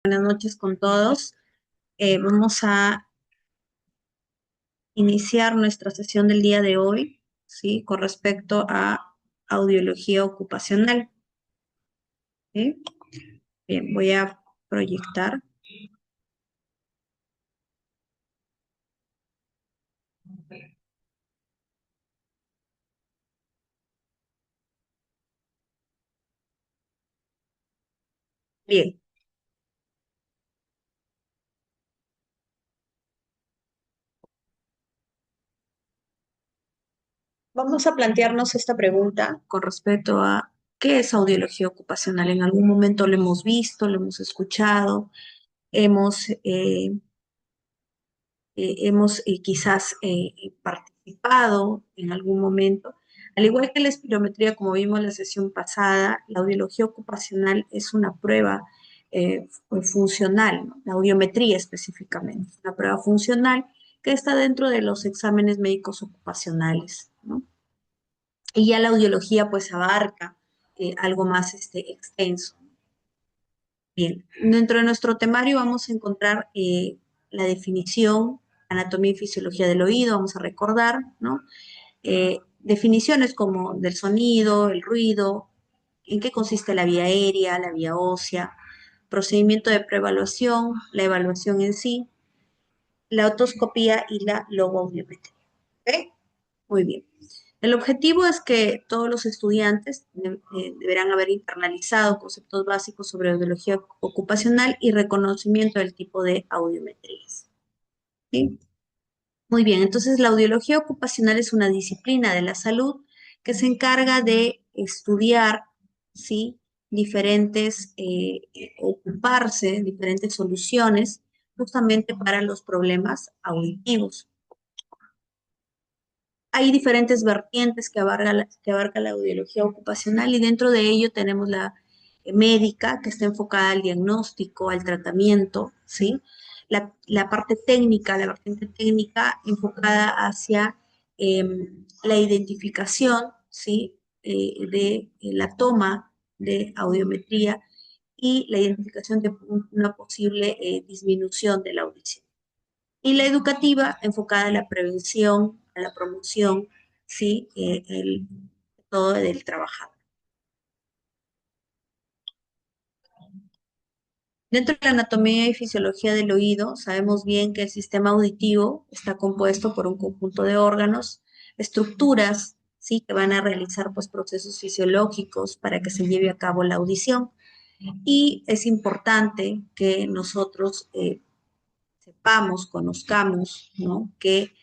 Buenas noches con todos. Vamos a iniciar nuestra sesión del día de hoy, ¿sí? Con respecto a audiología ocupacional. ¿Sí? Bien, voy a proyectar. Bien, vamos a plantearnos esta pregunta con respecto a ¿qué es audiología ocupacional? En algún momento lo hemos visto, lo hemos escuchado, hemos hemos quizás participado en algún momento. Al igual que la espirometría, como vimos en la sesión pasada, la audiología ocupacional es una prueba funcional, ¿no? La audiometría específicamente, una prueba funcional que está dentro de los exámenes médicos ocupacionales, ¿no? Y ya la audiología pues abarca algo más extenso. Bien, dentro de nuestro temario vamos a encontrar la definición, anatomía y fisiología del oído, vamos a recordar, ¿no? Definiciones como del sonido, el ruido, en qué consiste la vía aérea, la vía ósea, procedimiento de preevaluación, la evaluación en sí, la otoscopía y la logoaudiometría. ¿Ok? Muy bien. El objetivo es que todos los estudiantes deberán haber internalizado conceptos básicos sobre audiología ocupacional y reconocimiento del tipo de audiometrías. ¿Sí? Muy bien, entonces la audiología ocupacional es una disciplina de la salud que se encarga de estudiar, ¿sí? Diferentes, ocuparse, diferentes soluciones justamente para los problemas auditivos. Hay diferentes vertientes que abarca la audiología ocupacional y dentro de ello tenemos la médica, que está enfocada al diagnóstico, al tratamiento, ¿sí? La parte técnica, la vertiente técnica enfocada hacia la identificación, ¿sí? De la toma de audiometría y la identificación de una posible disminución de la audición. Y la educativa enfocada a la prevención, a la promoción, ¿sí? Todo del trabajador. Dentro de la anatomía y fisiología del oído, sabemos bien que el sistema auditivo está compuesto por un conjunto de órganos, estructuras, ¿sí? Que van a realizar pues, procesos fisiológicos para que se lleve a cabo la audición. Y es importante que nosotros sepamos, conozcamos, ¿no? Que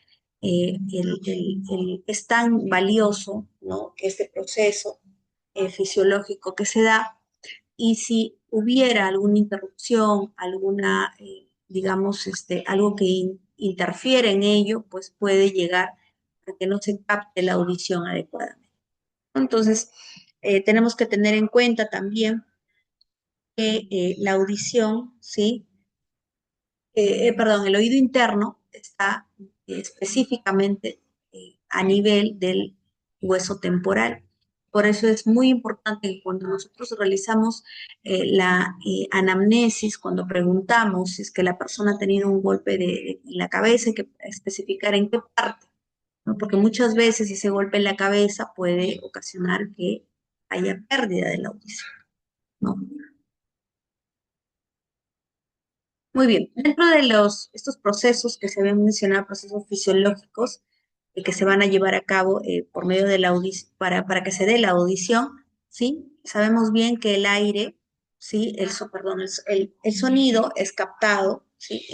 es tan valioso, ¿no? Este proceso fisiológico que se da y si hubiera alguna interrupción, alguna, digamos, algo que interfiere en ello, pues puede llegar a que no se capte la audición adecuadamente. Entonces, tenemos que tener en cuenta también que la audición, ¿sí? Perdón, el oído interno está específicamente a nivel del hueso temporal. Por eso es muy importante que cuando nosotros realizamos la anamnesis, cuando preguntamos si es que la persona ha tenido un golpe en la cabeza, hay que especificar en qué parte, ¿no? Porque muchas veces ese golpe en la cabeza puede ocasionar que haya pérdida de la audición, ¿no? Muy bien, dentro de estos procesos que se habían mencionado, procesos fisiológicos que se van a llevar a cabo por medio de la audición, para que se dé la audición, ¿sí? Sabemos bien que el aire, ¿sí? Perdón, el sonido es captado, ¿sí?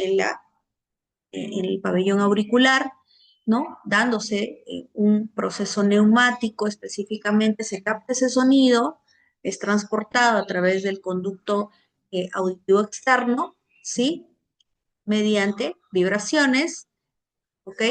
En el pabellón auricular, ¿no? Dándose un proceso neumático, específicamente se capta ese sonido, es transportado a través del conducto auditivo externo, ¿sí? Mediante vibraciones, ¿ok?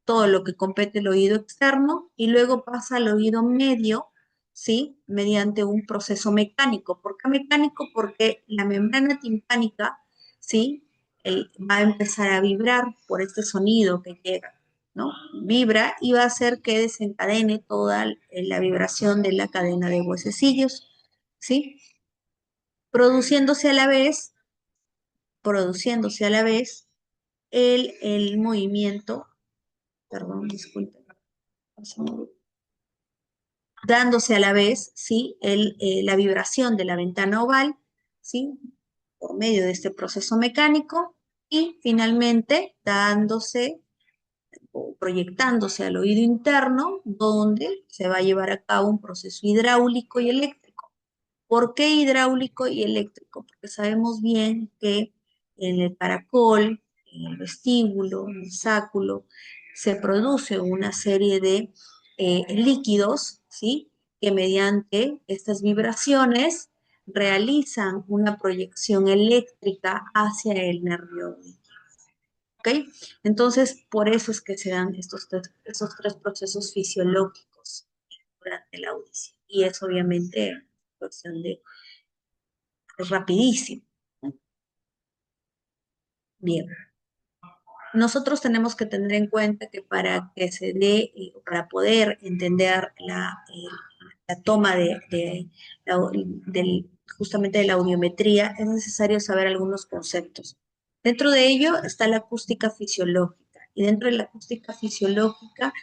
Todo lo que compete el oído externo y luego pasa al oído medio, ¿sí? Mediante un proceso mecánico. ¿Por qué mecánico? Porque la membrana timpánica, ¿sí? Va a empezar a vibrar por este sonido que llega, ¿no? Vibra y va a hacer que desencadene toda la vibración de la cadena de huesecillos, ¿sí? Produciéndose a la vez produciéndose a la vez el movimiento, perdón, disculpen, dándose a la vez, ¿sí? La vibración de la ventana oval, ¿sí? Por medio de este proceso mecánico y finalmente dándose o proyectándose al oído interno, donde se va a llevar a cabo un proceso hidráulico y eléctrico. ¿Por qué hidráulico y eléctrico? Porque sabemos bien que en el caracol, en el vestíbulo, en el sáculo, se produce una serie de líquidos, ¿sí? Que mediante estas vibraciones realizan una proyección eléctrica hacia el nervio auditivo. ¿Ok? Entonces, por eso es que se dan estos tres procesos fisiológicos durante la audición. Y es obviamente cuestión de es rapidísimo. Bien, nosotros tenemos que tener en cuenta que para que se dé, para poder entender la toma justamente de la audiometría, es necesario saber algunos conceptos. Dentro de ello está la acústica fisiológica, y dentro de la acústica fisiológica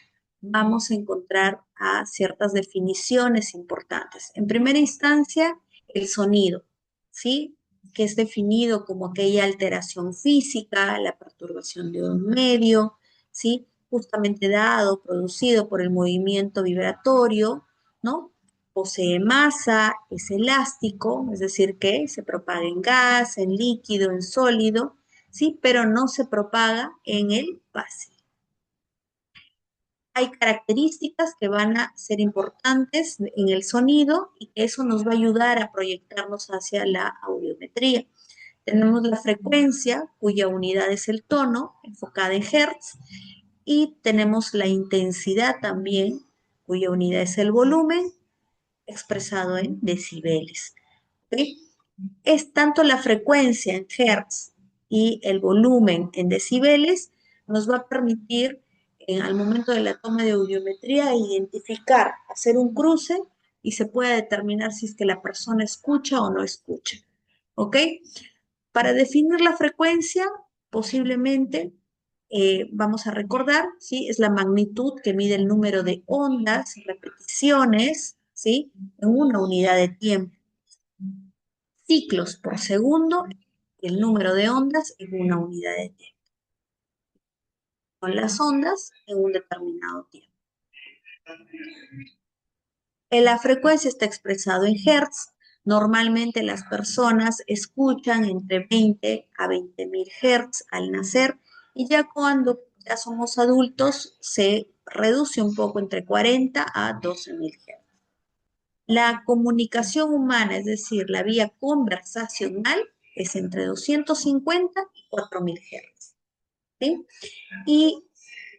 vamos a encontrar a ciertas definiciones importantes. En primera instancia, el sonido, ¿sí? Que es definido como aquella alteración física, la perturbación de un medio, ¿sí? Justamente dado, producido por el movimiento vibratorio, ¿no? Posee masa, es elástico, es decir, que se propaga en gas, en líquido, en sólido, ¿sí? Pero no se propaga en el vacío. Hay características que van a ser importantes en el sonido y eso nos va a ayudar a proyectarnos hacia la audiometría. Tenemos la frecuencia, cuya unidad es el tono, enfocada en hertz, y tenemos la intensidad también, cuya unidad es el volumen, expresado en decibeles. ¿Okay? Es tanto la frecuencia en hertz y el volumen en decibeles, nos va a permitir al momento de la toma de audiometría identificar, hacer un cruce y se pueda determinar si es que la persona escucha o no escucha. ¿Ok? Para definir la frecuencia, posiblemente vamos a recordar, ¿sí? Es la magnitud que mide el número de ondas, repeticiones, ¿sí? En una unidad de tiempo. Ciclos por segundo, el número de ondas en una unidad de tiempo. Con las ondas en un determinado tiempo. La frecuencia está expresado en hertz. Normalmente las personas escuchan entre 20 a 20.000 hertz al nacer y ya cuando ya somos adultos se reduce un poco entre 40 a 12.000 hertz. La comunicación humana, es decir, la vía conversacional, es entre 250 y 4.000 hertz. ¿Sí? Y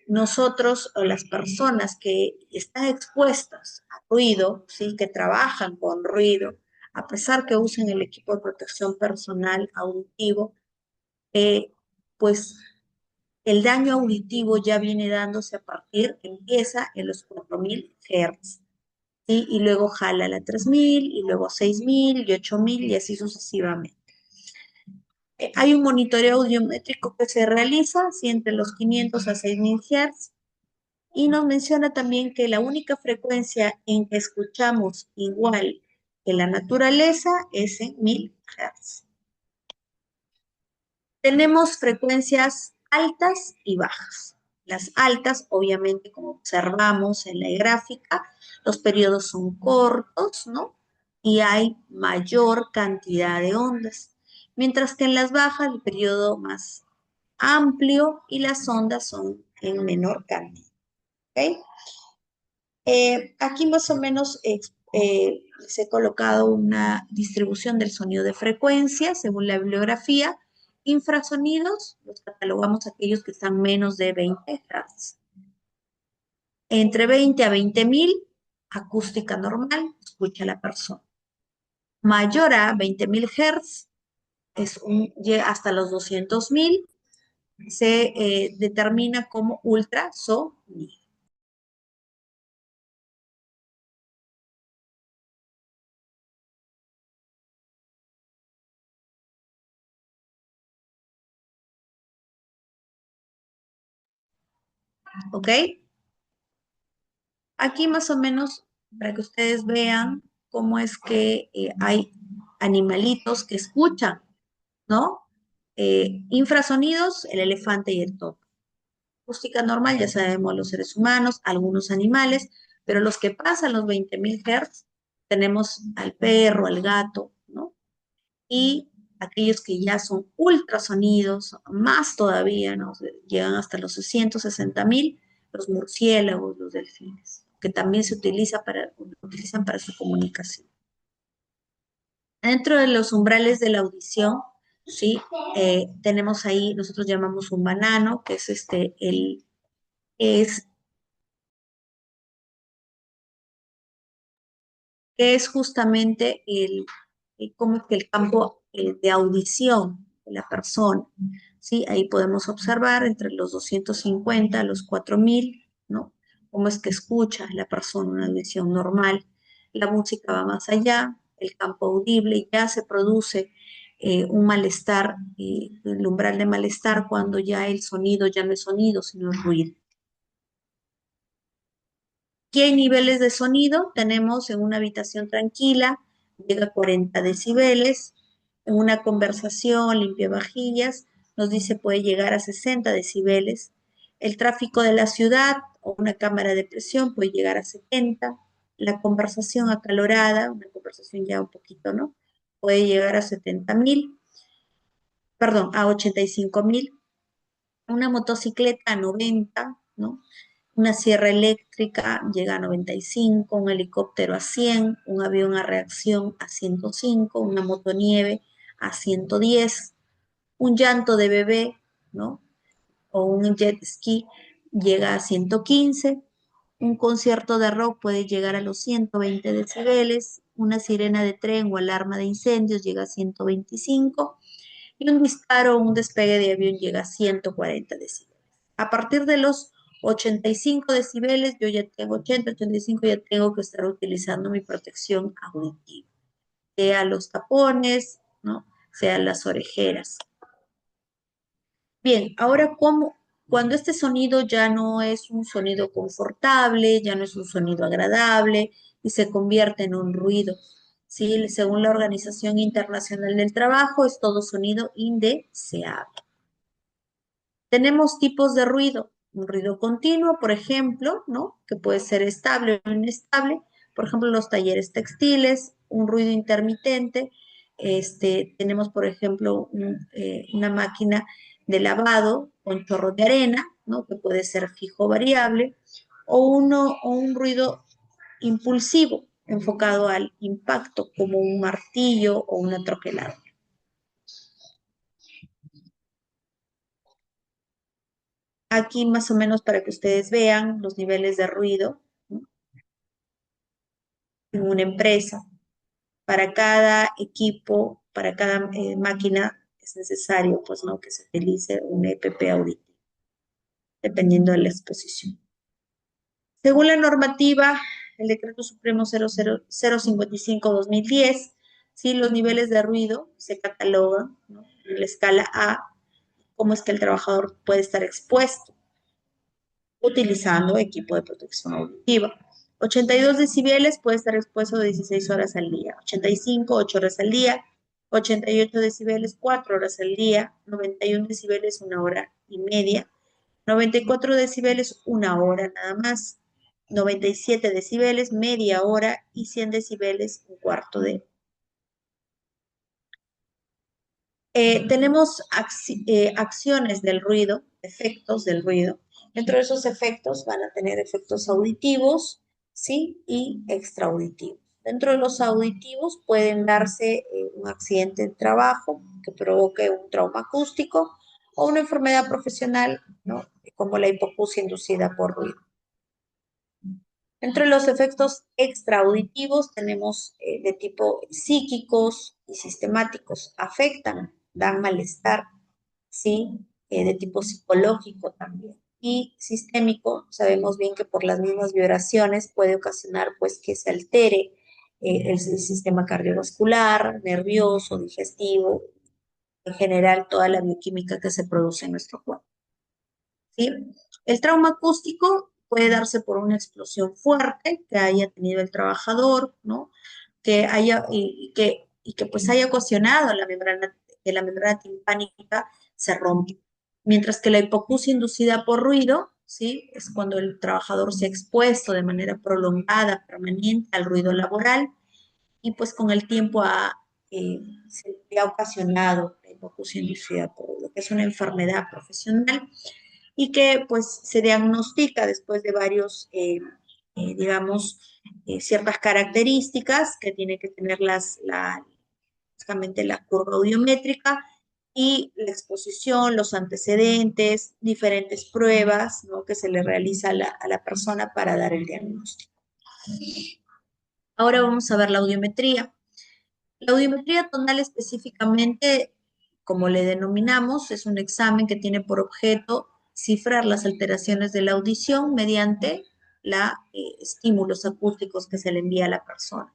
nosotros o las personas que están expuestas a ruido, ¿sí? Que trabajan con ruido, a pesar que usen el equipo de protección personal auditivo, pues el daño auditivo ya viene dándose a partir, empieza en los 4.000 Hz, ¿sí? Y luego jala la 3.000, y luego 6.000 y 8.000 y así sucesivamente. Hay un monitoreo audiométrico que se realiza, ¿sí? Entre los 500 a 6.000 Hz. Y nos menciona también que la única frecuencia en que escuchamos igual que la naturaleza es en 1.000 Hz. Tenemos frecuencias altas y bajas. Las altas, obviamente, como observamos en la gráfica, los periodos son cortos, ¿no? Y hay mayor cantidad de ondas. Mientras que en las bajas, el periodo más amplio y las ondas son en menor cantidad. ¿Ok? Aquí más o menos les he colocado una distribución del sonido de frecuencia según la bibliografía. Infrasonidos, los catalogamos aquellos que están menos de 20 Hz. Entre 20 a 20.000, acústica normal, escucha la persona. Mayor a 20.000 Hz, hasta los 200.000, se determina como ultrasonido. ¿ok? Aquí más o menos para que ustedes vean cómo es que hay animalitos que escuchan, ¿no? Infrasonidos, el elefante y el topo. Acústica normal, ya sabemos los seres humanos, algunos animales, pero los que pasan los 20.000 Hz, tenemos al perro, al gato, ¿no? Y aquellos que ya son ultrasonidos, más todavía, ¿no? Llegan hasta los 660.000, los murciélagos, los delfines, que también se utilizan para su comunicación. Dentro de los umbrales de la audición, ¿sí? Tenemos ahí, nosotros llamamos un banano, que es es, que es justamente como que el campo de audición de la persona, ¿sí? Ahí podemos observar entre los 250 a los 4.000, ¿no? Cómo es que escucha la persona una audición normal. La música va más allá, el campo audible ya se produce un malestar, el umbral de malestar cuando ya el sonido ya no es sonido, sino es ruido. ¿Qué niveles de sonido tenemos en una habitación tranquila? Llega a 40 decibeles. En una conversación, limpiavajillas, nos dice puede llegar a 60 decibeles. El tráfico de la ciudad o una cámara de presión puede llegar a 70. La conversación acalorada, una conversación ya un poquito, ¿no? Puede llegar a 70.000, perdón, a 85.000. Una motocicleta a 90, ¿no? Una sierra eléctrica llega a 95, un helicóptero a 100, un avión a reacción a 105, una motonieve a 110, un llanto de bebé, ¿no? O un jet ski llega a 115, un concierto de rock puede llegar a los 120 decibeles, una sirena de tren o alarma de incendios llega a 125 y un disparo o un despegue de avión llega a 140 decibeles. A partir de los 85 decibeles, yo ya tengo 80, 85, ya tengo que estar utilizando mi protección auditiva, sea los tapones, ¿no? Sea las orejeras. Bien, ahora cuando este sonido ya no es un sonido confortable, ya no es un sonido agradable y se convierte en un ruido, ¿sí? Según la Organización Internacional del Trabajo, es todo sonido indeseable. Tenemos tipos de ruido, un ruido continuo, por ejemplo, ¿no? Que puede ser estable o inestable, por ejemplo, los talleres textiles, un ruido intermitente, tenemos, por ejemplo, una máquina de lavado con chorro de arena, ¿no? Que puede ser fijo o variable, o un ruido impulsivo, enfocado al impacto, como un martillo o una troquelada. Aquí más o menos para que ustedes vean los niveles de ruido, ¿no? En una empresa. Para cada equipo, para cada máquina es necesario, pues, ¿no? Que se utilice un EPP auditivo, dependiendo de la exposición. Según la normativa, el Decreto Supremo 055-2010, sí, los niveles de ruido se catalogan, ¿no? En la escala A, cómo es que el trabajador puede estar expuesto utilizando equipo de protección auditiva. 82 decibeles puede estar expuesto 16 horas al día, 85, 8 horas al día, 88 decibeles, 4 horas al día, 91 decibeles, 1 hora y media, 94 decibeles, 1 hora nada más, 97 decibeles, media hora y 100 decibeles, un cuarto de hora. Tenemos acciones del ruido, efectos del ruido. Dentro de esos efectos van a tener efectos auditivos, ¿sí? Y extraauditivos. Dentro de los auditivos pueden darse un accidente de trabajo que provoque un trauma acústico o una enfermedad profesional, ¿no? Como la hipoacusia inducida por ruido. Entre los efectos extraauditivos tenemos de tipo psíquicos y sistemáticos. Afectan, dan malestar, ¿sí? De tipo psicológico también. Y sistémico, sabemos bien que por las mismas vibraciones puede ocasionar pues que se altere el sistema cardiovascular, nervioso, digestivo, en general toda la bioquímica que se produce en nuestro cuerpo. ¿sí? El trauma acústico puede darse por una explosión fuerte que haya tenido el trabajador, ¿no? Que haya, y que pues haya ocasionado que la membrana timpánica se rompa. Mientras que la hipoacusia inducida por ruido, ¿sí? Es cuando el trabajador se ha expuesto de manera prolongada, permanente al ruido laboral y pues con el tiempo se le ha ocasionado la hipoacusia inducida por ruido, que es una enfermedad profesional y que pues se diagnostica después de varios, digamos, ciertas características que tiene que tener básicamente la curva audiométrica y la exposición, los antecedentes, diferentes pruebas, ¿no? Que se le realiza a la persona para dar el diagnóstico. Ahora vamos a ver la audiometría. La audiometría tonal específicamente, como le denominamos, es un examen que tiene por objeto cifrar las alteraciones de la audición mediante los estímulos acústicos que se le envía a la persona.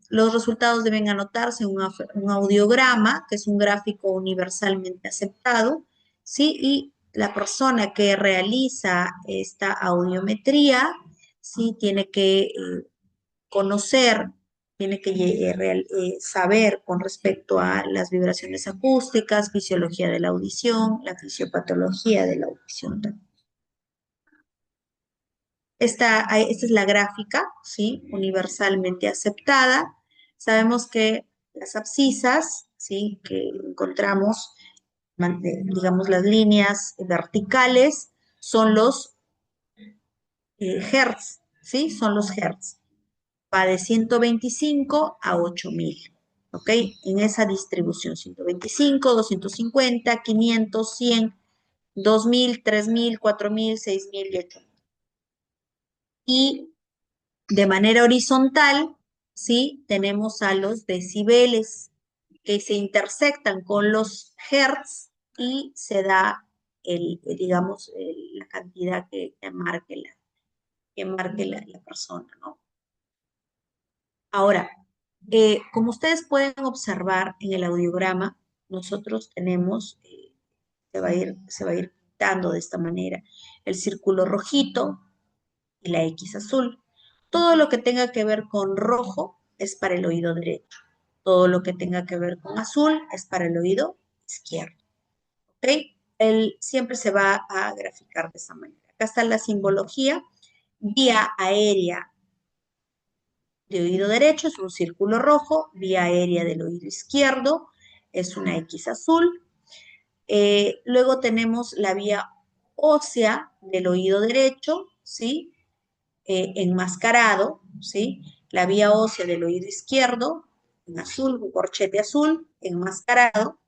Los resultados deben anotarse en un audiograma, que es un gráfico universalmente aceptado, ¿sí? Y la persona que realiza esta audiometría, ¿sí? Tiene que conocer, tiene que saber con respecto a las vibraciones acústicas, fisiología de la audición, la fisiopatología de la audición. Esta es la gráfica, ¿sí? Universalmente aceptada. Sabemos que las abscisas, ¿sí? Que encontramos, digamos, las líneas verticales, son los hertz, ¿sí? Son los hertz. Va de 125 a 8000, ¿ok? En esa distribución, 125, 250, 500, 100, 2000, 3000, 4000, 6000 y 8000. Y de manera horizontal, ¿sí? Tenemos a los decibeles que se intersectan con los hertz y se da digamos, la cantidad que marque la persona, ¿no? Ahora, como ustedes pueden observar en el audiograma, nosotros tenemos, se va a ir dando de esta manera, el círculo rojito y la X azul. Todo lo que tenga que ver con rojo es para el oído derecho. Todo lo que tenga que ver con azul es para el oído izquierdo. ¿Ok? Siempre se va a graficar de esa manera. Acá está la simbología. Vía aérea de oído derecho es un círculo rojo, vía aérea del oído izquierdo es una X azul. Luego tenemos la vía ósea del oído derecho, ¿sí? Enmascarado, ¿sí? La vía ósea del oído izquierdo, en azul, un corchete azul, enmascarado.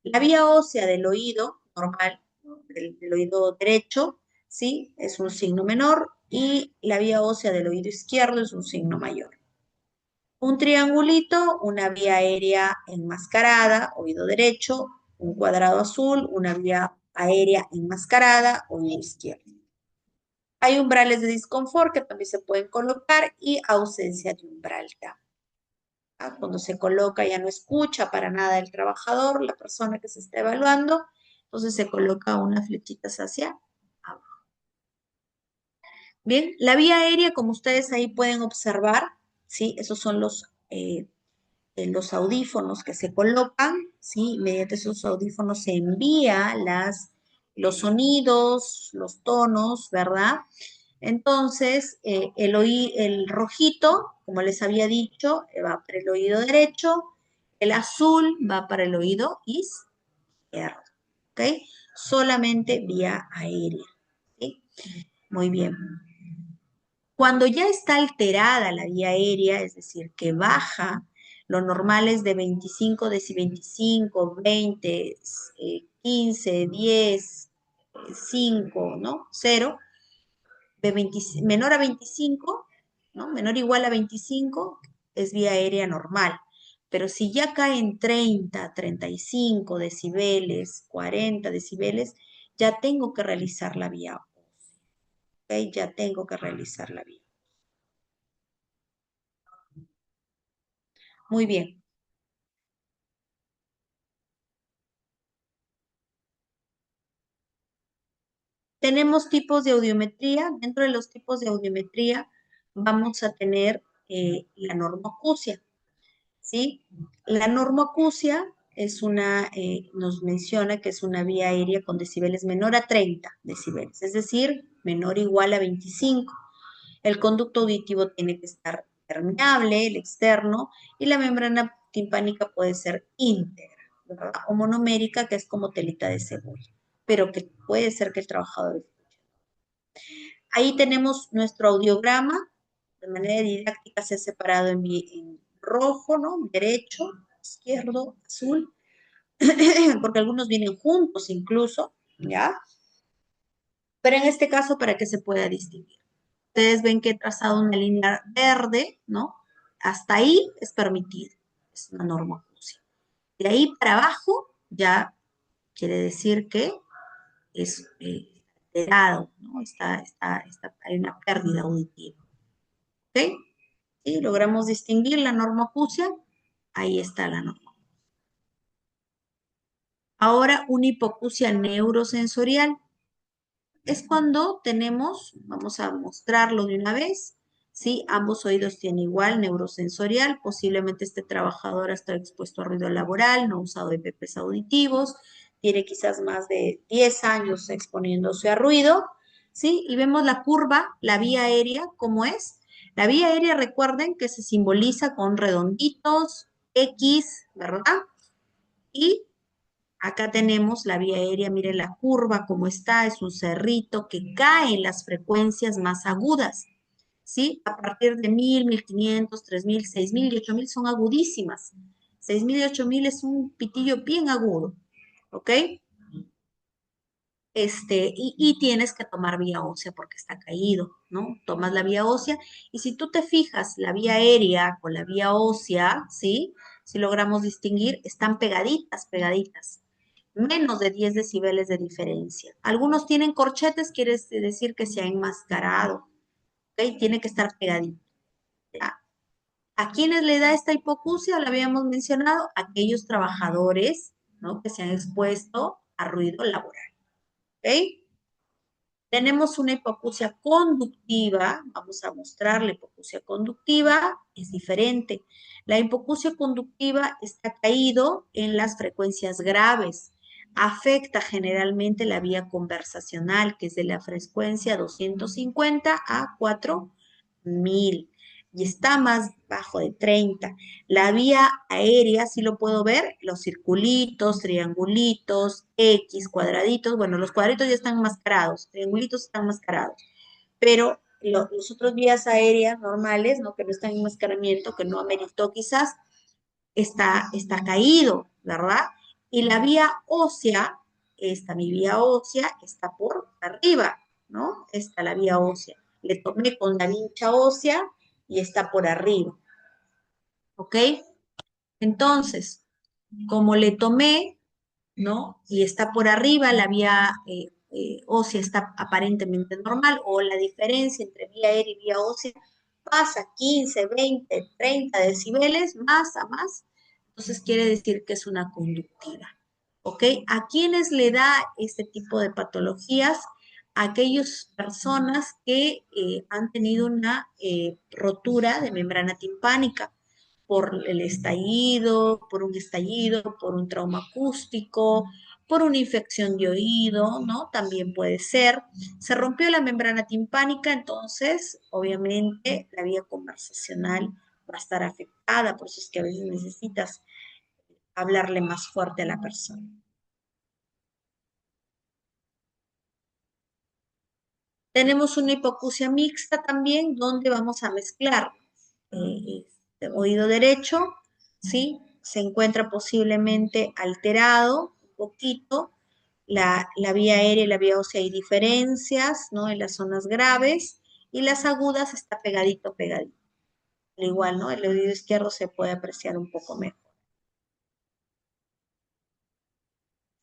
La vía ósea del oído normal, ¿no? Del oído derecho, ¿sí? Es un signo menor y la vía ósea del oído izquierdo es un signo mayor. Un triangulito, una vía aérea enmascarada, oído derecho, un cuadrado azul, una vía aérea enmascarada, oído izquierdo. Hay umbrales de disconfort que también se pueden colocar y ausencia de umbral también. Cuando se coloca ya no escucha para nada el trabajador, la persona que se está evaluando, entonces se coloca unas flechitas hacia abajo. Bien, la vía aérea, como ustedes ahí pueden observar, ¿sí? Esos son los audífonos que se colocan, ¿sí? Mediante esos audífonos se envía los sonidos, los tonos, ¿verdad? Entonces, el rojito, como les había dicho, va para el oído derecho, el azul va para el oído izquierdo, ¿ok? Solamente vía aérea, ¿sí? Muy bien. Cuando ya está alterada la vía aérea, es decir, que baja, lo normal es de 25 25, 20, 15, 10, 5, ¿no? 0, de 20 menor a 25, ¿no? Menor o igual a 25 es vía aérea normal. Pero si ya cae en 30, 35 decibeles, 40 decibeles, ya tengo que realizar la vía. ¿Ok? Ya tengo que realizar la vía. Muy bien. Tenemos tipos de audiometría. Dentro de los tipos de audiometría vamos a tener la normoacusia, ¿sí? La normoacusia es nos menciona que es una vía aérea con decibeles menor a 30 decibeles, es decir, menor o igual a 25. El conducto auditivo tiene que estar permeable, el externo, y la membrana timpánica puede ser íntegra, ¿verdad? O monomérica, que es como telita de cebolla, pero que puede ser que el trabajador escuche. Ahí tenemos nuestro audiograma, de manera didáctica se ha separado en rojo, ¿no? Derecho, izquierdo, azul, porque algunos vienen juntos incluso, ¿ya? Pero en este caso, para que se pueda distinguir. Ustedes ven que he trazado una línea verde, ¿no? Hasta ahí es permitido, es una norma acusia. De ahí para abajo ya quiere decir que es alterado, ¿no? Hay una pérdida auditiva. ¿Ok? ¿Sí? Logramos distinguir la norma acusia, ahí está la norma. Ahora, una hipoacusia neurosensorial. Es cuando tenemos, vamos a mostrarlo de una vez, ¿sí? Ambos oídos tienen igual neurosensorial, posiblemente este trabajador ha estado expuesto a ruido laboral, no ha usado EPPs auditivos, tiene quizás más de 10 años exponiéndose a ruido, ¿sí? Y vemos la curva, la vía aérea, ¿cómo es? La vía aérea, recuerden que se simboliza con redonditos, X, ¿verdad? Y acá tenemos la vía aérea, mire la curva como está, es un cerrito que cae en las frecuencias más agudas, ¿sí? A partir de 1000, 1500, 3000, 6000 y 8000 son agudísimas. 6000 y 8000 es un pitillo bien agudo, ¿ok? Y tienes que tomar vía ósea porque está caído, ¿no? Tomas la vía ósea y si tú te fijas, la vía aérea con la vía ósea, ¿sí? Si logramos distinguir, están pegaditas, pegaditas, menos de 10 decibeles de diferencia. Algunos tienen corchetes, quiere decir que se ha enmascarado, ¿ok? Tiene que estar pegadito. ¿Ya? ¿A quiénes le da esta hipoacusia? Lo habíamos mencionado, aquellos trabajadores, ¿no? Que se han expuesto a ruido laboral, ¿ok? Tenemos una hipoacusia conductiva, vamos a mostrar la hipoacusia conductiva, es diferente. La hipoacusia conductiva está caído en las frecuencias graves, afecta generalmente la vía conversacional, que es de la frecuencia 250 a 4000 y está más bajo de 30. La vía aérea, sí lo puedo ver, los circulitos, triangulitos, X, cuadraditos, bueno, los cuadraditos ya están mascarados, triangulitos están mascarados, pero los otros vías aéreas normales, ¿no? Que no están en enmascaramiento, que no ameritó quizás, está caído, ¿verdad? Y la vía ósea, mi vía ósea está por arriba, ¿no? Está la vía ósea. Le tomé con la vincha ósea y está por arriba, ¿ok? Entonces, como le tomé, ¿no? Y está por arriba, la vía ósea está aparentemente normal, o la diferencia entre vía aérea y vía ósea pasa 15, 20, 30 decibeles, más a más, entonces quiere decir que es una conductiva, ¿ok? ¿A quiénes le da este tipo de patologías? A aquellas personas que han tenido una rotura de membrana timpánica por el estallido, por un estallido, por un trauma acústico, por una infección de oído, ¿no? También puede ser. Se rompió la membrana timpánica, entonces, obviamente, la vía conversacional va a estar afectada, por eso es que a veces necesitas hablarle más fuerte a la persona. Tenemos una hipoacusia mixta también, donde vamos a mezclar oído derecho, ¿sí? Se encuentra posiblemente alterado un poquito, la vía aérea y la vía ósea hay diferencias, ¿no? En las zonas graves, y las agudas está pegadito, pegadito. Al igual, ¿no? El oído izquierdo se puede apreciar un poco mejor.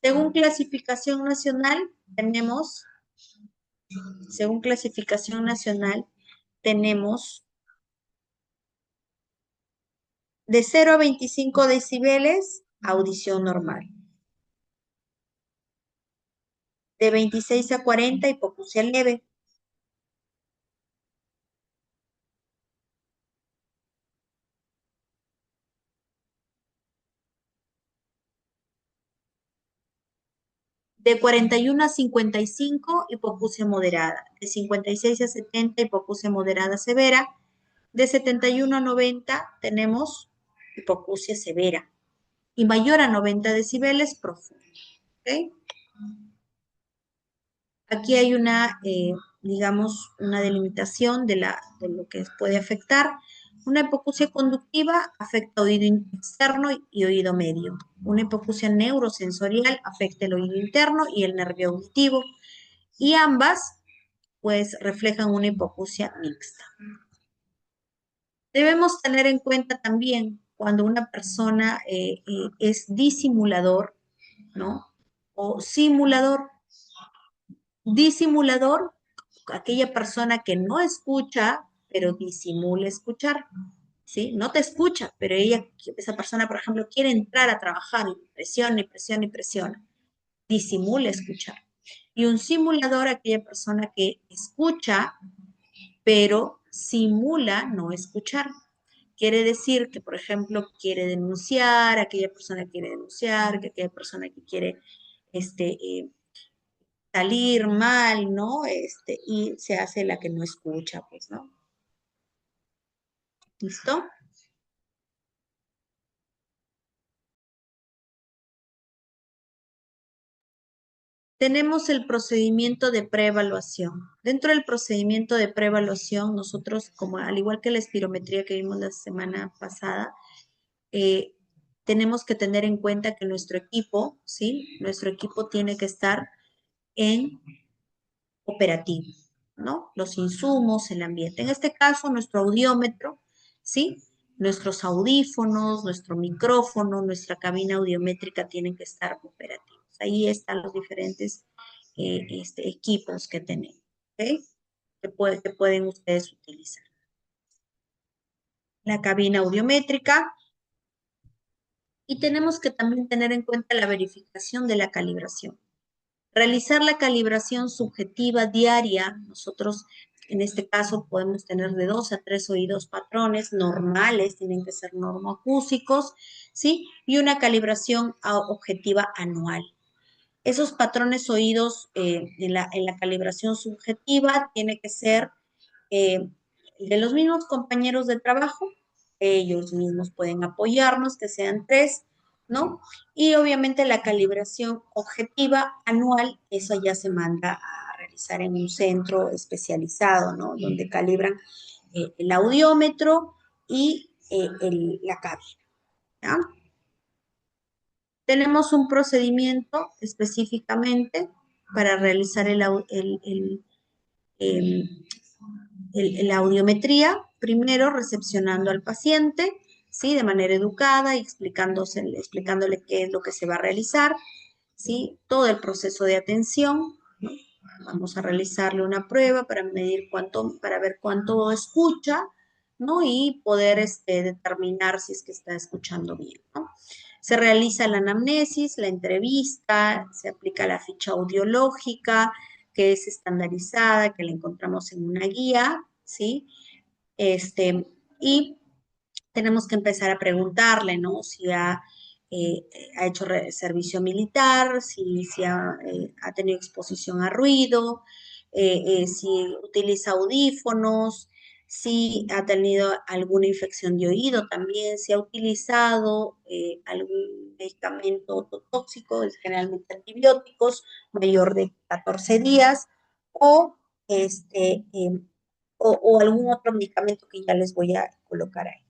Según clasificación nacional, según clasificación nacional, tenemos de 0 a 25 decibeles, audición normal. De 26 a 40, hipoacusia leve. De 41 a 55, hipoacusia moderada. De 56 a 70, hipoacusia moderada severa. De 71 a 90 tenemos hipoacusia severa. Y mayor a 90 decibeles, profunda. ¿Okay? Aquí hay una, digamos, una delimitación de lo que puede afectar. Una hipoacusia conductiva afecta oído externo y oído medio. Una hipoacusia neurosensorial afecta el oído interno y el nervio auditivo. Y ambas, pues, reflejan una hipoacusia mixta. Debemos tener en cuenta también cuando una persona es disimulador, ¿no? O simulador. Disimulador, aquella persona que no escucha, pero disimula escuchar, ¿sí? No te escucha, pero esa persona, por ejemplo, quiere entrar a trabajar y presiona y presiona y presiona. Disimula escuchar. Y un simulador, aquella persona que escucha, pero simula no escuchar. Quiere decir que, por ejemplo, quiere denunciar, aquella persona quiere denunciar, que aquella persona que quiere salir mal, ¿no? Y se hace la que no escucha, pues, ¿no? ¿Listo? Tenemos el procedimiento de preevaluación. Dentro del procedimiento de preevaluación, nosotros, como al igual que la espirometría que vimos la semana pasada, eh, tenemos que tener en cuenta que nuestro equipo, ¿sí? Nuestro equipo tiene que estar en operativo, ¿no? Los insumos, el ambiente. En este caso, nuestro audiómetro, ¿sí? Nuestros audífonos, nuestro micrófono, nuestra cabina audiométrica tienen que estar operativos. Ahí están los diferentes equipos que tenemos, ¿ok? Que pueden ustedes utilizar. La cabina audiométrica, y tenemos que también tener en cuenta la verificación de la calibración. Realizar la calibración subjetiva diaria, nosotros en este caso podemos tener de 2 a 3 oídos patrones normales, tienen que ser normoacúsicos, ¿sí? Y una calibración objetiva anual. Esos patrones oídos en la calibración subjetiva tiene que ser eh, de los mismos compañeros de trabajo, ellos mismos pueden apoyarnos, que sean 3, ¿no? Y obviamente la calibración objetiva anual, eso ya se manda a realizar en un centro especializado, ¿no? Donde calibran el audiómetro y la cabina, ¿ya? Tenemos un procedimiento específicamente para realizar el, la audiometría, primero recepcionando al paciente, ¿sí? De manera educada y explicándole qué es lo que se va a realizar, ¿sí? Todo el proceso de atención, ¿no? Vamos a realizarle una prueba para medir para ver cuánto escucha, ¿no? Y poder determinar si es que está escuchando bien, ¿no? Se realiza la anamnesis, la entrevista, se aplica la ficha audiológica, que es estandarizada, que la encontramos en una guía, ¿sí? Y tenemos que empezar a preguntarle, ¿no? Si ha hecho servicio militar, si ha tenido exposición a ruido, si utiliza audífonos, si ha tenido alguna infección de oído también, si ha utilizado algún medicamento tóxico, generalmente antibióticos, mayor de 14 días, o, o algún otro medicamento que ya les voy a colocar ahí.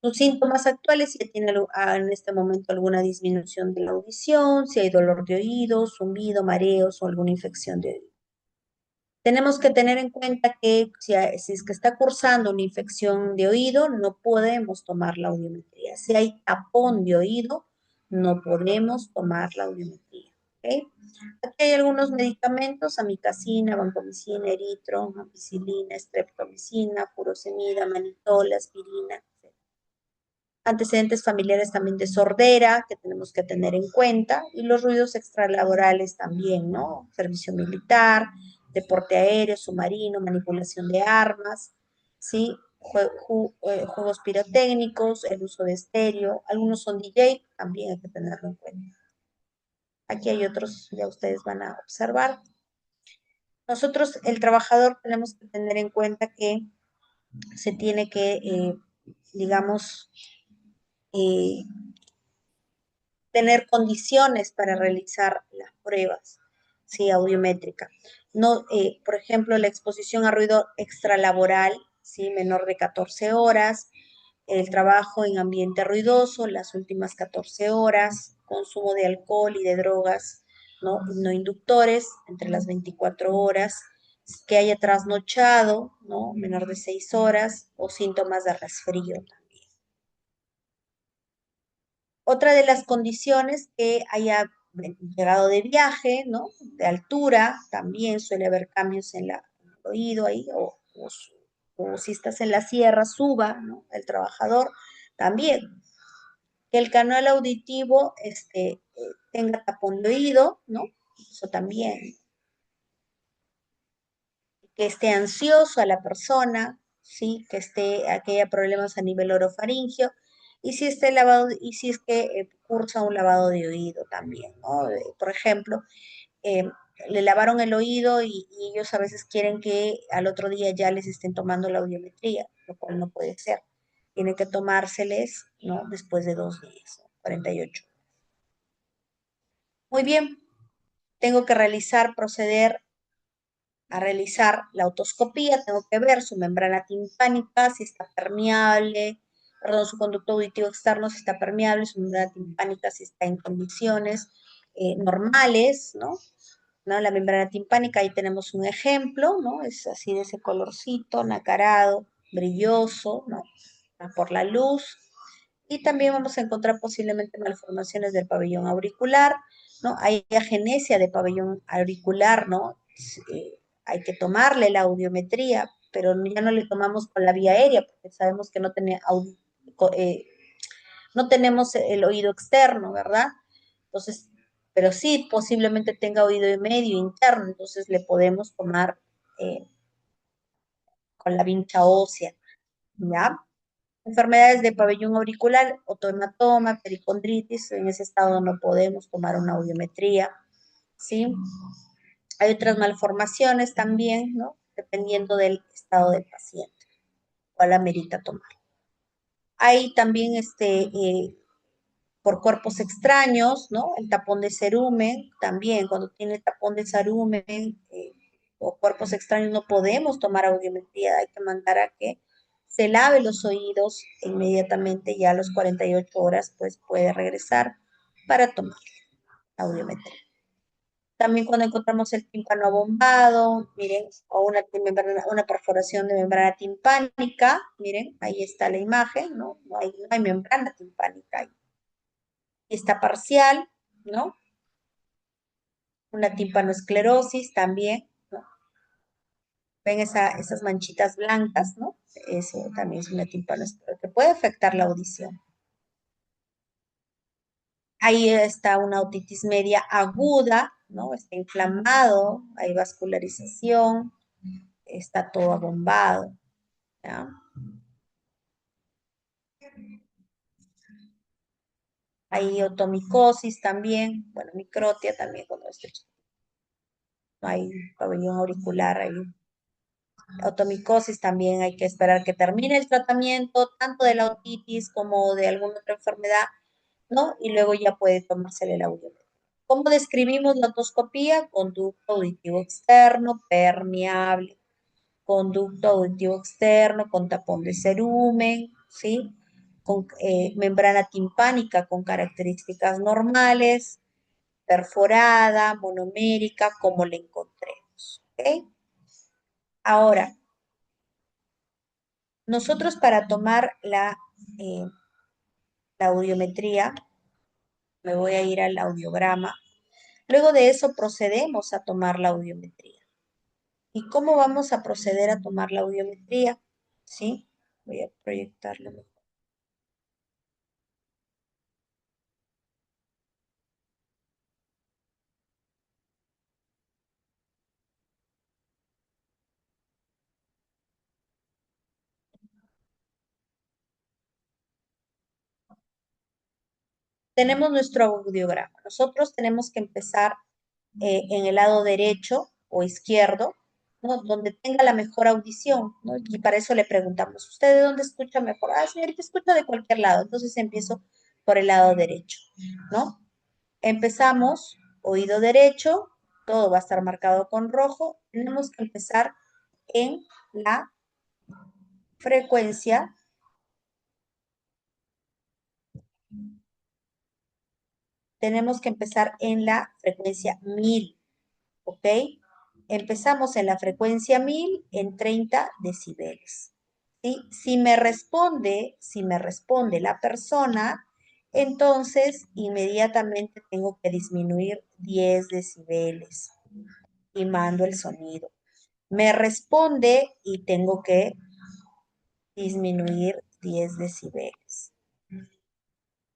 Sus síntomas actuales, si tiene en este momento alguna disminución de la audición, si hay dolor de oídos, zumbido, mareos o alguna infección de oído. Tenemos que tener en cuenta que si es que está cursando una infección de oído, no podemos tomar la audiometría. Si hay tapón de oído, no podemos tomar la audiometría. ¿Okay? Aquí hay algunos medicamentos: amicacina, vancomicina, eritro, ampicilina, streptomicina, furosemida, manitol, aspirina, etc. Antecedentes familiares también de sordera que tenemos que tener en cuenta y los ruidos extralaborales también, ¿no? Servicio militar, deporte aéreo, submarino, manipulación de armas, ¿sí? Juegos pirotécnicos, el uso de estéreo, algunos son DJ, también hay que tenerlo en cuenta. Aquí hay otros, ya ustedes van a observar. Nosotros, el trabajador, tenemos que tener en cuenta que se tiene que, digamos, eh, tener condiciones para realizar las pruebas, ¿sí? Audiométrica. No, por ejemplo, la exposición a ruido extralaboral, ¿sí? Menor de 14 horas, el trabajo en ambiente ruidoso, las últimas 14 horas, consumo de alcohol y de drogas no inductores entre las 24 horas, que haya trasnochado, ¿no? Menor de 6 horas o síntomas de resfrío. Otra de las condiciones que haya llegado de viaje, ¿no? De altura, también suele haber cambios en el oído ahí, o si estás en la sierra, suba, ¿no? El trabajador, también. Que el canal auditivo tenga tapón de oído, ¿no? Eso también. Que esté ansioso a la persona, ¿sí? Que haya problemas a nivel orofaringio, y si esté lavado, y si es que cursa un lavado de oído también, ¿no? Por ejemplo, eh, le lavaron el oído y ellos a veces quieren que al otro día ya les estén tomando la audiometría, lo cual no puede ser. Tiene que tomárseles, ¿no? Después de 2 días, ¿no? 48. Muy bien, tengo que proceder a realizar la otoscopía, tengo que ver su membrana timpánica, si está permeable, perdón, su conducto auditivo externo si está permeable, su membrana timpánica si está en condiciones normales, ¿no? ¿No? La membrana timpánica, ahí tenemos un ejemplo, ¿no? Es así de ese colorcito, nacarado, brilloso, ¿no? Por la luz. Y también vamos a encontrar posiblemente malformaciones del pabellón auricular, ¿no? Hay agenesia de pabellón auricular, ¿no? Hay que tomarle la audiometría, pero ya no le tomamos con la vía aérea, porque sabemos que no tenemos el oído externo, ¿verdad? Entonces, pero sí posiblemente tenga oído medio interno, entonces le podemos tomar eh, con la vincha ósea, ¿ya? Enfermedades de pabellón auricular, otohematoma, pericondritis, en ese estado no podemos tomar una audiometría, ¿sí? Hay otras malformaciones también, ¿no? Dependiendo del estado del paciente, cuál amerita tomar. Hay también por cuerpos extraños, ¿no? El tapón de cerumen, también cuando tiene tapón de cerumen o cuerpos extraños no podemos tomar audiometría, hay que mandar a que se lave los oídos inmediatamente, ya a los 48 horas, pues puede regresar para tomar audiometría. También cuando encontramos el tímpano abombado, miren, o una perforación de membrana timpánica, miren, ahí está la imagen, ¿no? No hay membrana timpánica ahí. Está parcial, ¿no? Una timpanoesclerosis también, ¿no? Ven esas manchitas blancas, ¿no? Eso también es una timpanoesclerosis que puede afectar la audición. Ahí está una otitis media aguda, ¿no? Está inflamado, hay vascularización, está todo abombado, ¿ya? Hay otomicosis también, bueno, microtia también cuando no hay pabellón auricular ahí. Otomicosis también hay que esperar que termine el tratamiento, tanto de la otitis como de alguna otra enfermedad, ¿no? Y luego ya puede tomársele el audiometría. ¿Cómo describimos la otoscopía? Conducto auditivo externo, permeable, conducto auditivo externo con tapón de cerumen, ¿sí? Con membrana timpánica con características normales, perforada, monomérica, como le encontremos, ¿ok? Ahora, nosotros para tomar la audiometría, me voy a ir al audiograma. Luego de eso procedemos a tomar la audiometría. ¿Y cómo vamos a proceder a tomar la audiometría? ¿Sí? Voy a proyectarlo mejor. tenemos nuestro audiograma. Nosotros tenemos que empezar en el lado derecho o izquierdo, ¿no? Donde tenga la mejor audición, ¿no? Y para eso le preguntamos, ¿usted de dónde escucha mejor? Ah, señorita, escucha de cualquier lado. Entonces empiezo por el lado derecho, ¿no? Empezamos, oído derecho, todo va a estar marcado con rojo. Tenemos que empezar en la frecuencia, tenemos que empezar en la frecuencia 1000, ¿ok? Empezamos en la frecuencia 1000 en 30 decibeles. ¿Sí? Si me responde la persona, entonces inmediatamente tengo que disminuir 10 decibeles y mando el sonido. Me responde y tengo que disminuir 10 decibeles.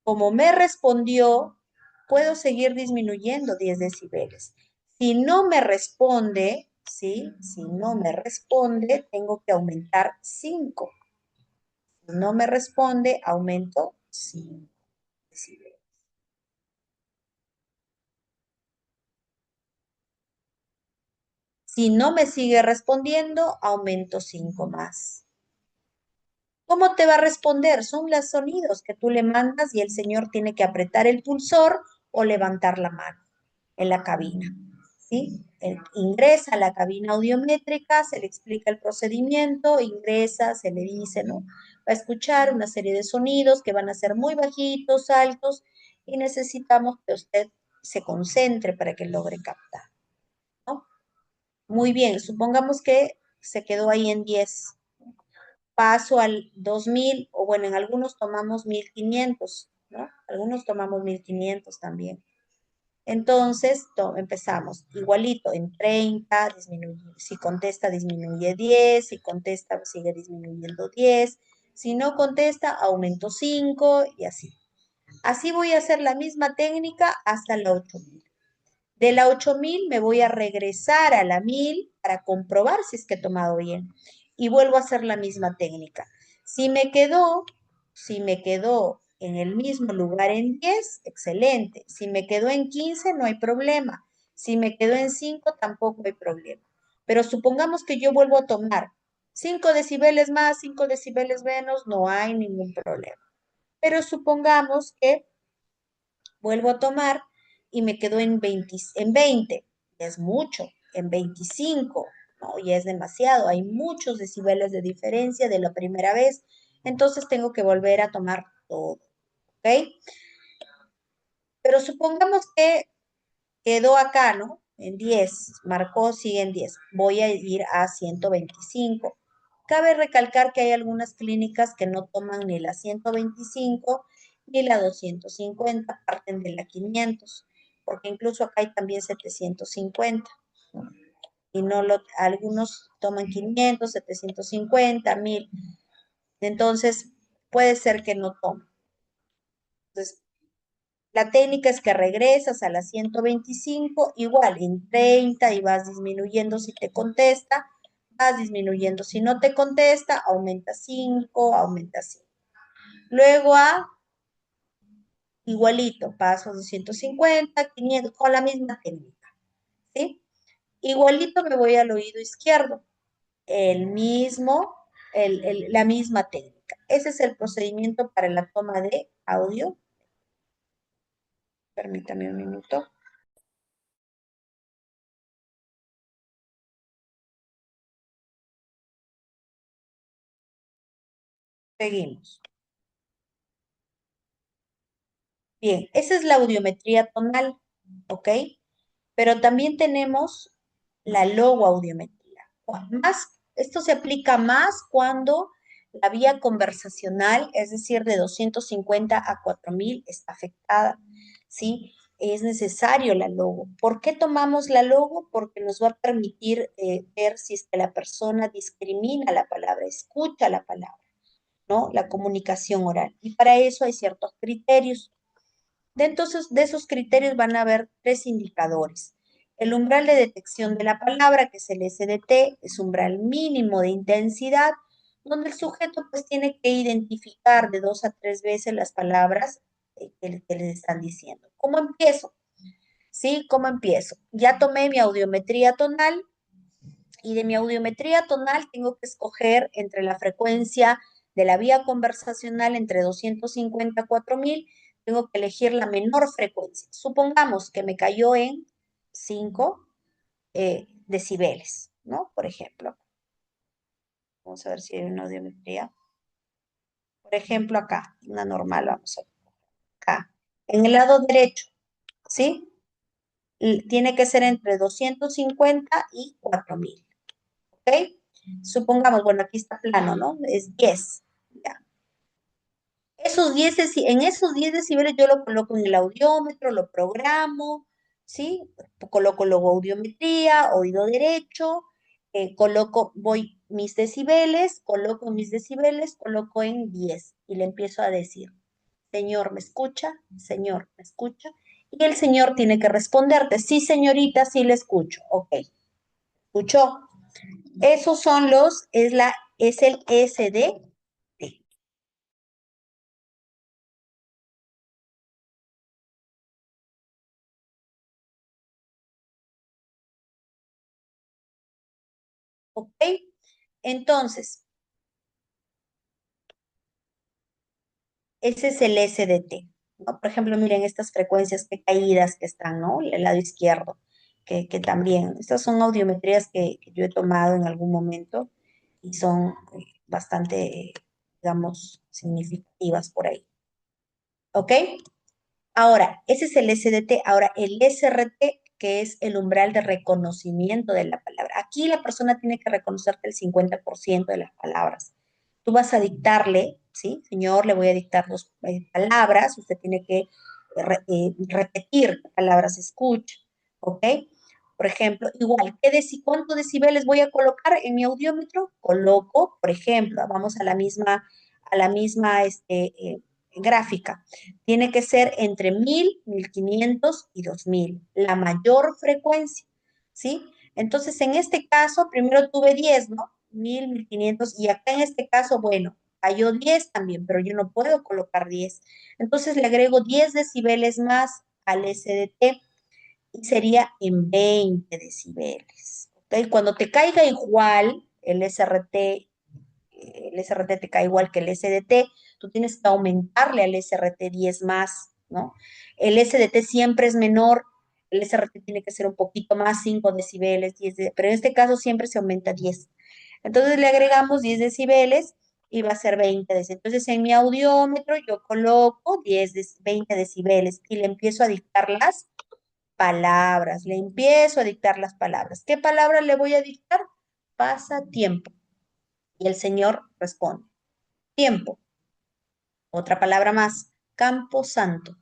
Como me respondió, puedo seguir disminuyendo 10 decibeles. Si no me responde, ¿sí? Si no me responde, tengo que aumentar 5. Si no me responde, aumento 5 decibeles. Si no me sigue respondiendo, aumento 5 más. ¿Cómo te va a responder? Son los sonidos que tú le mandas y el señor tiene que apretar el pulsor o levantar la mano en la cabina. ¿Sí? Él ingresa a la cabina audiométrica, se le explica el procedimiento, ingresa, se le dice, ¿no? Va a escuchar una serie de sonidos que van a ser muy bajitos, altos, y necesitamos que usted se concentre para que logre captar, ¿no? Muy bien, supongamos que se quedó ahí en 10. Paso al 2000, o bueno, en algunos tomamos 1500, ¿no? Algunos tomamos 1500 también. Entonces, empezamos igualito en 30, disminuye, si contesta disminuye 10, si contesta sigue disminuyendo 10, si no contesta aumento 5 y así. Así voy a hacer la misma técnica hasta la 8000. De la 8000 me voy a regresar a la 1000 para comprobar si es que he tomado bien. Y vuelvo a hacer la misma técnica. Si me quedó, si me quedó en el mismo lugar en 10, excelente. Si me quedó en 15, no hay problema. Si me quedó en 5, tampoco hay problema. Pero supongamos que yo vuelvo a tomar 5 decibeles más, 5 decibeles menos, no hay ningún problema. Pero supongamos que vuelvo a tomar y me quedo en 20, es mucho, en 25, ¿no? Ya es demasiado, hay muchos decibeles de diferencia de la primera vez, entonces tengo que volver a tomar todo, ¿ok? Pero supongamos que quedó acá, ¿no? En 10, marcó, sigue en 10, voy a ir a 125. Cabe recalcar que hay algunas clínicas que no toman ni la 125 ni la 250, parten de la 500, porque incluso acá hay también 750, ¿no? Y no algunos toman 500, 750, 1000. Entonces, puede ser que no tomen. Entonces, la técnica es que regresas a la 125, igual en 30 y vas disminuyendo si te contesta, vas disminuyendo. Si no te contesta, aumenta 5, aumenta 5. Luego a igualito, paso a 250, 500, con la misma técnica, ¿sí? Igualito me voy al oído izquierdo, el mismo, la misma técnica. Ese es el procedimiento para la toma de audio. Permítame un minuto. Seguimos. Bien, esa es la audiometría tonal, ¿ok? Pero también tenemos la logoaudiometría. Esto se aplica más cuando la vía conversacional, es decir, de 250 a 4000, está afectada, ¿sí? Es necesario la logo. ¿Por qué tomamos la logo? Porque nos va a permitir ver si es que la persona discrimina la palabra, escucha la palabra, ¿no? La comunicación oral. Y para eso hay ciertos criterios. De esos criterios van a haber tres indicadores. El umbral de detección de la palabra, que es el SDT, es umbral mínimo de intensidad, donde el sujeto pues tiene que identificar de 2 a 3 veces las palabras que les están diciendo. ¿Cómo empiezo? ¿Sí? ¿Cómo empiezo? Ya tomé mi audiometría tonal y de mi audiometría tonal tengo que escoger entre la frecuencia de la vía conversacional entre 250 a 4000, tengo que elegir la menor frecuencia. Supongamos que me cayó en 5 decibeles, ¿no? Por ejemplo. Vamos a ver si hay una audiometría. Por ejemplo, acá, una normal, vamos a ver. Acá. En el lado derecho, ¿sí? Tiene que ser entre 250 y 4000, ¿ok? Supongamos, bueno, aquí está plano, ¿no? Es 10. Ya. En esos 10 decibeles yo lo coloco en el audiómetro, lo programo, ¿sí? Coloco luego audiometría, oído derecho, voy mis decibeles, coloco en 10 y le empiezo a decir, señor, ¿me escucha? Señor, ¿me escucha? Y el señor tiene que responderte, sí, señorita, sí le escucho. Ok, ¿escuchó? Esos son es el SD. ¿Ok? Entonces, ese es el SDT, ¿no? Por ejemplo, miren estas frecuencias que caídas que están, ¿no? El lado izquierdo, que también, estas son audiometrías que yo he tomado en algún momento y son bastante, digamos, significativas por ahí. ¿Ok? Ahora, ese es el SDT. Ahora, el SRT, que es el umbral de reconocimiento de la palabra. Aquí la persona tiene que reconocerte el 50% de las palabras. Tú vas a dictarle, ¿sí? Señor, le voy a dictar dos palabras. Usted tiene que repetir qué palabras escucha, ¿ok? Por ejemplo, igual, ¿cuántos decibeles voy a colocar en mi audiómetro? Coloco, por ejemplo, vamos a la misma gráfica. Tiene que ser entre 1000, 1500 y 2000, la mayor frecuencia, ¿sí? Entonces, en este caso, primero tuve 10, ¿no? 1000, 1500, y acá en este caso, bueno, cayó 10 también, pero yo no puedo colocar 10. Entonces, le agrego 10 decibeles más al SDT y sería en 20 decibeles. ¿Ok? Cuando te caiga igual el SRT te cae igual que el SDT, tú tienes que aumentarle al SRT 10 más, ¿no? El SDT siempre es menor, el SRT tiene que ser un poquito más, 5 decibeles, 10, pero en este caso siempre se aumenta 10. Entonces le agregamos 10 decibeles y va a ser 20 decibeles. Entonces en mi audiómetro yo coloco 20 decibeles y le empiezo a dictar las palabras, le empiezo a dictar las palabras. ¿Qué palabra le voy a dictar? Pasa tiempo. Y el Señor responde, tiempo. Otra palabra más, campo santo.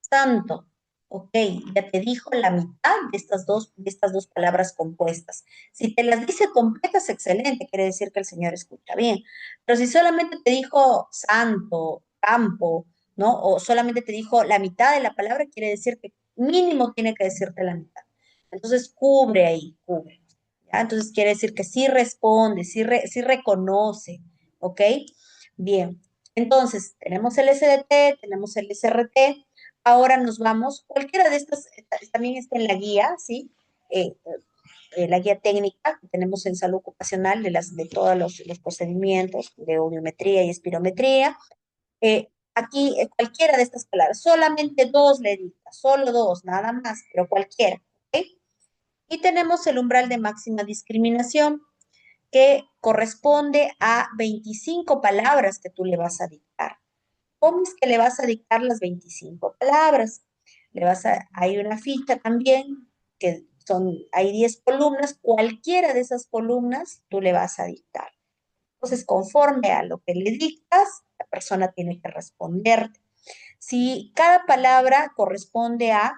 Santo. Ok, ya te dijo la mitad de estas dos palabras compuestas. Si te las dice completas, excelente, quiere decir que el Señor escucha bien. Pero si solamente te dijo santo, campo, ¿no? O solamente te dijo la mitad de la palabra, quiere decir que mínimo tiene que decirte la mitad. Entonces, cubre ahí, cubre. ¿Ya? Entonces, quiere decir que sí responde, sí reconoce, ¿ok? Bien. Entonces, tenemos el SDT, tenemos el SRT. Ahora nos vamos, cualquiera de estas también está en la guía, ¿sí? Eh, la guía técnica que tenemos en salud ocupacional de todos los procedimientos de audiometría y espirometría. Aquí, cualquiera de estas palabras, solamente dos le dicta, solo dos, nada más, pero cualquiera, ¿ok? Y tenemos el umbral de máxima discriminación, que corresponde a 25 palabras que tú le vas a dictar. ¿Cómo es que le vas a dictar las 25 palabras? Hay una ficha también, hay 10 columnas, cualquiera de esas columnas tú le vas a dictar. Entonces, conforme a lo que le dictas, la persona tiene que responderte. Si cada palabra corresponde a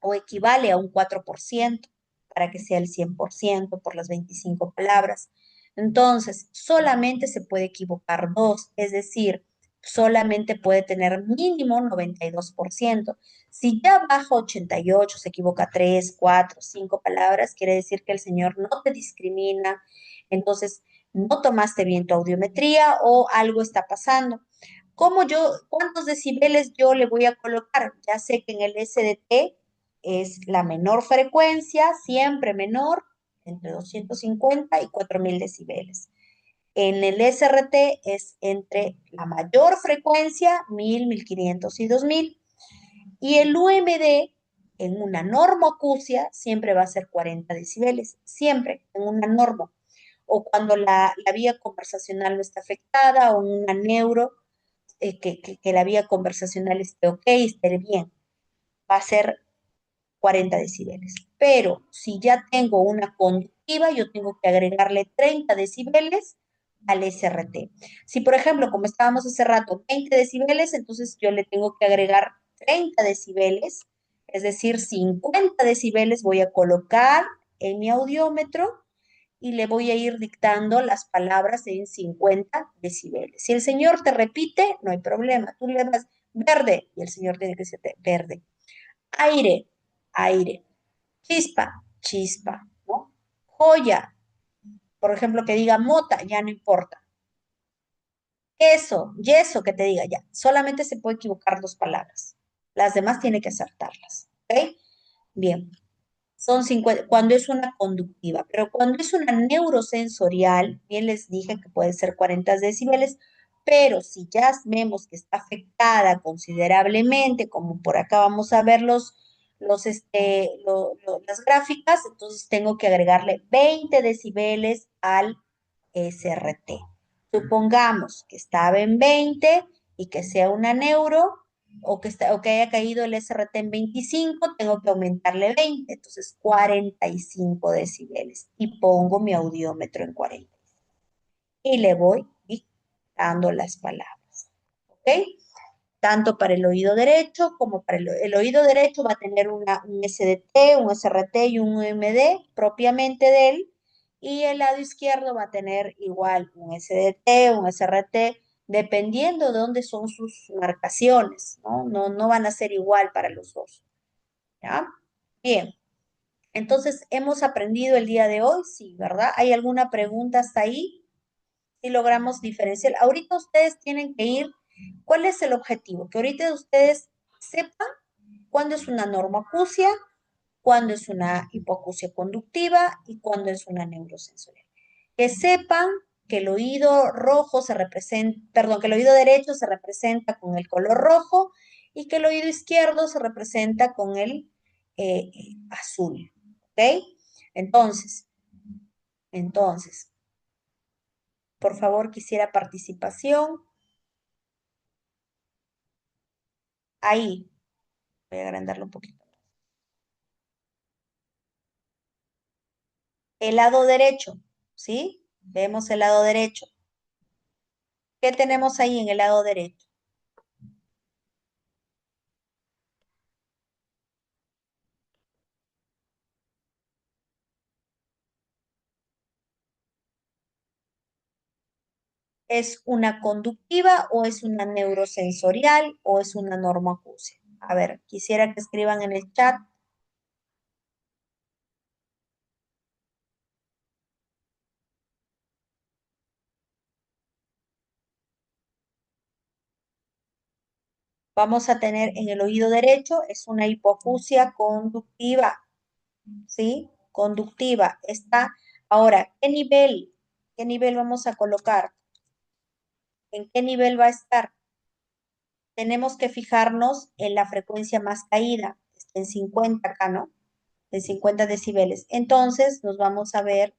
o equivale a un 4% para que sea el 100% por las 25 palabras. Entonces, solamente se puede equivocar dos, es decir, solamente puede tener mínimo 92%. Si ya baja 88, se equivoca 3, 4, 5 palabras, quiere decir que el señor no te discrimina, entonces no tomaste bien tu audiometría o algo está pasando. ¿Cuántos decibeles yo le voy a colocar? Ya sé que en el SDT es la menor frecuencia, siempre menor, entre 250 y 4000 decibeles. En el SRT es entre la mayor frecuencia, 1000, 1500 y 2000. Y el UMD en una normoacusia siempre va a ser 40 decibeles, siempre en una norma. O cuando la vía conversacional no está afectada, o en una neuro, que la vía conversacional esté ok, esté bien, va a ser 40 decibeles. Pero si ya tengo una conductiva, yo tengo que agregarle 30 decibeles al SRT. Si, por ejemplo, como estábamos hace rato, 20 decibeles, entonces yo le tengo que agregar 30 decibeles, es decir, 50 decibeles voy a colocar en mi audiómetro y le voy a ir dictando las palabras en 50 decibeles. Si el señor te repite, no hay problema. Tú le das verde y el señor tiene que decirte verde. Aire, aire. Chispa, chispa, ¿no? Joya, por ejemplo, que diga mota, ya no importa. Eso, yeso, que te diga ya. Solamente se puede equivocar dos palabras. Las demás tiene que acertarlas. ¿Ok? Bien. Son 50, cuando es una conductiva, pero cuando es una neurosensorial, bien les dije que puede ser 40 decibeles, pero si ya vemos que está afectada considerablemente, como por acá vamos a ver las gráficas, entonces tengo que agregarle 20 decibeles al SRT. Supongamos que estaba en 20 y que sea una neuro, o que haya caído el SRT en 25, tengo que aumentarle 20, entonces 45 decibeles. Y pongo mi audiómetro en 40. Y le voy dictando las palabras. ¿Ok? Tanto para el oído derecho como para el oído derecho va a tener un SDT, un SRT y un UMD propiamente de él, y el lado izquierdo va a tener igual un SDT, un SRT, dependiendo de dónde son sus marcaciones, ¿no? No van a ser igual para los dos, ¿ya? Bien, entonces hemos aprendido el día de hoy, sí, ¿verdad? ¿Hay alguna pregunta hasta ahí? Si logramos diferenciar. Ahorita ustedes tienen que ir, ¿cuál es el objetivo? Que ahorita ustedes sepan cuándo es una normoacusia, cuándo es una hipoacusia conductiva y cuándo es una neurosensorial. Que sepan que el oído rojo se representa, perdón, que el oído derecho se representa con el color rojo y que el oído izquierdo se representa con el azul. ¿Ok? Entonces, entonces, por favor, quisiera participación. Ahí, voy a agrandarlo un poquito. El lado derecho, ¿sí? Vemos el lado derecho. ¿Qué tenemos ahí en el lado derecho? ¿Es una conductiva o es una neurosensorial o es una normoacusia? A ver, quisiera que escriban en el chat. Vamos a tener en el oído derecho, es una hipoacusia conductiva, ¿sí? Conductiva. Está. Ahora, ¿qué nivel? ¿Qué nivel vamos a colocar? ¿En qué nivel va a estar? Tenemos que fijarnos en la frecuencia más caída, en 50 acá, ¿no? En 50 decibeles. Entonces nos vamos a ver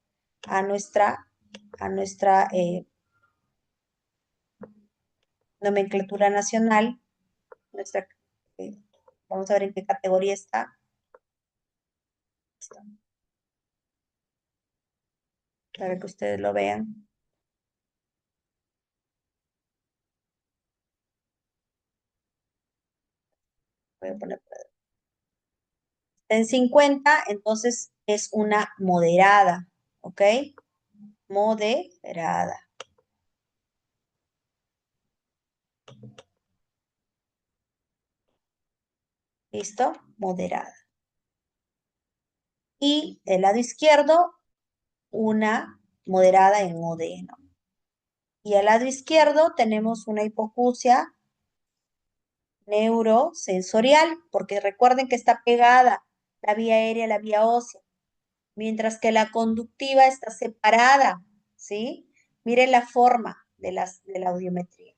a nuestra nomenclatura nacional, nuestra, eh, vamos a ver en qué categoría está, para que ustedes lo vean. Voy a poner en 50, entonces es una moderada, ¿ok? Moderada. ¿Listo? Moderada. Y del lado izquierdo, una moderada en OD, ¿no? Y al lado izquierdo tenemos una hipoacusia neurosensorial, porque recuerden que está pegada la vía aérea a la vía ósea, mientras que la conductiva está separada, ¿sí? Miren la forma de la audiometría,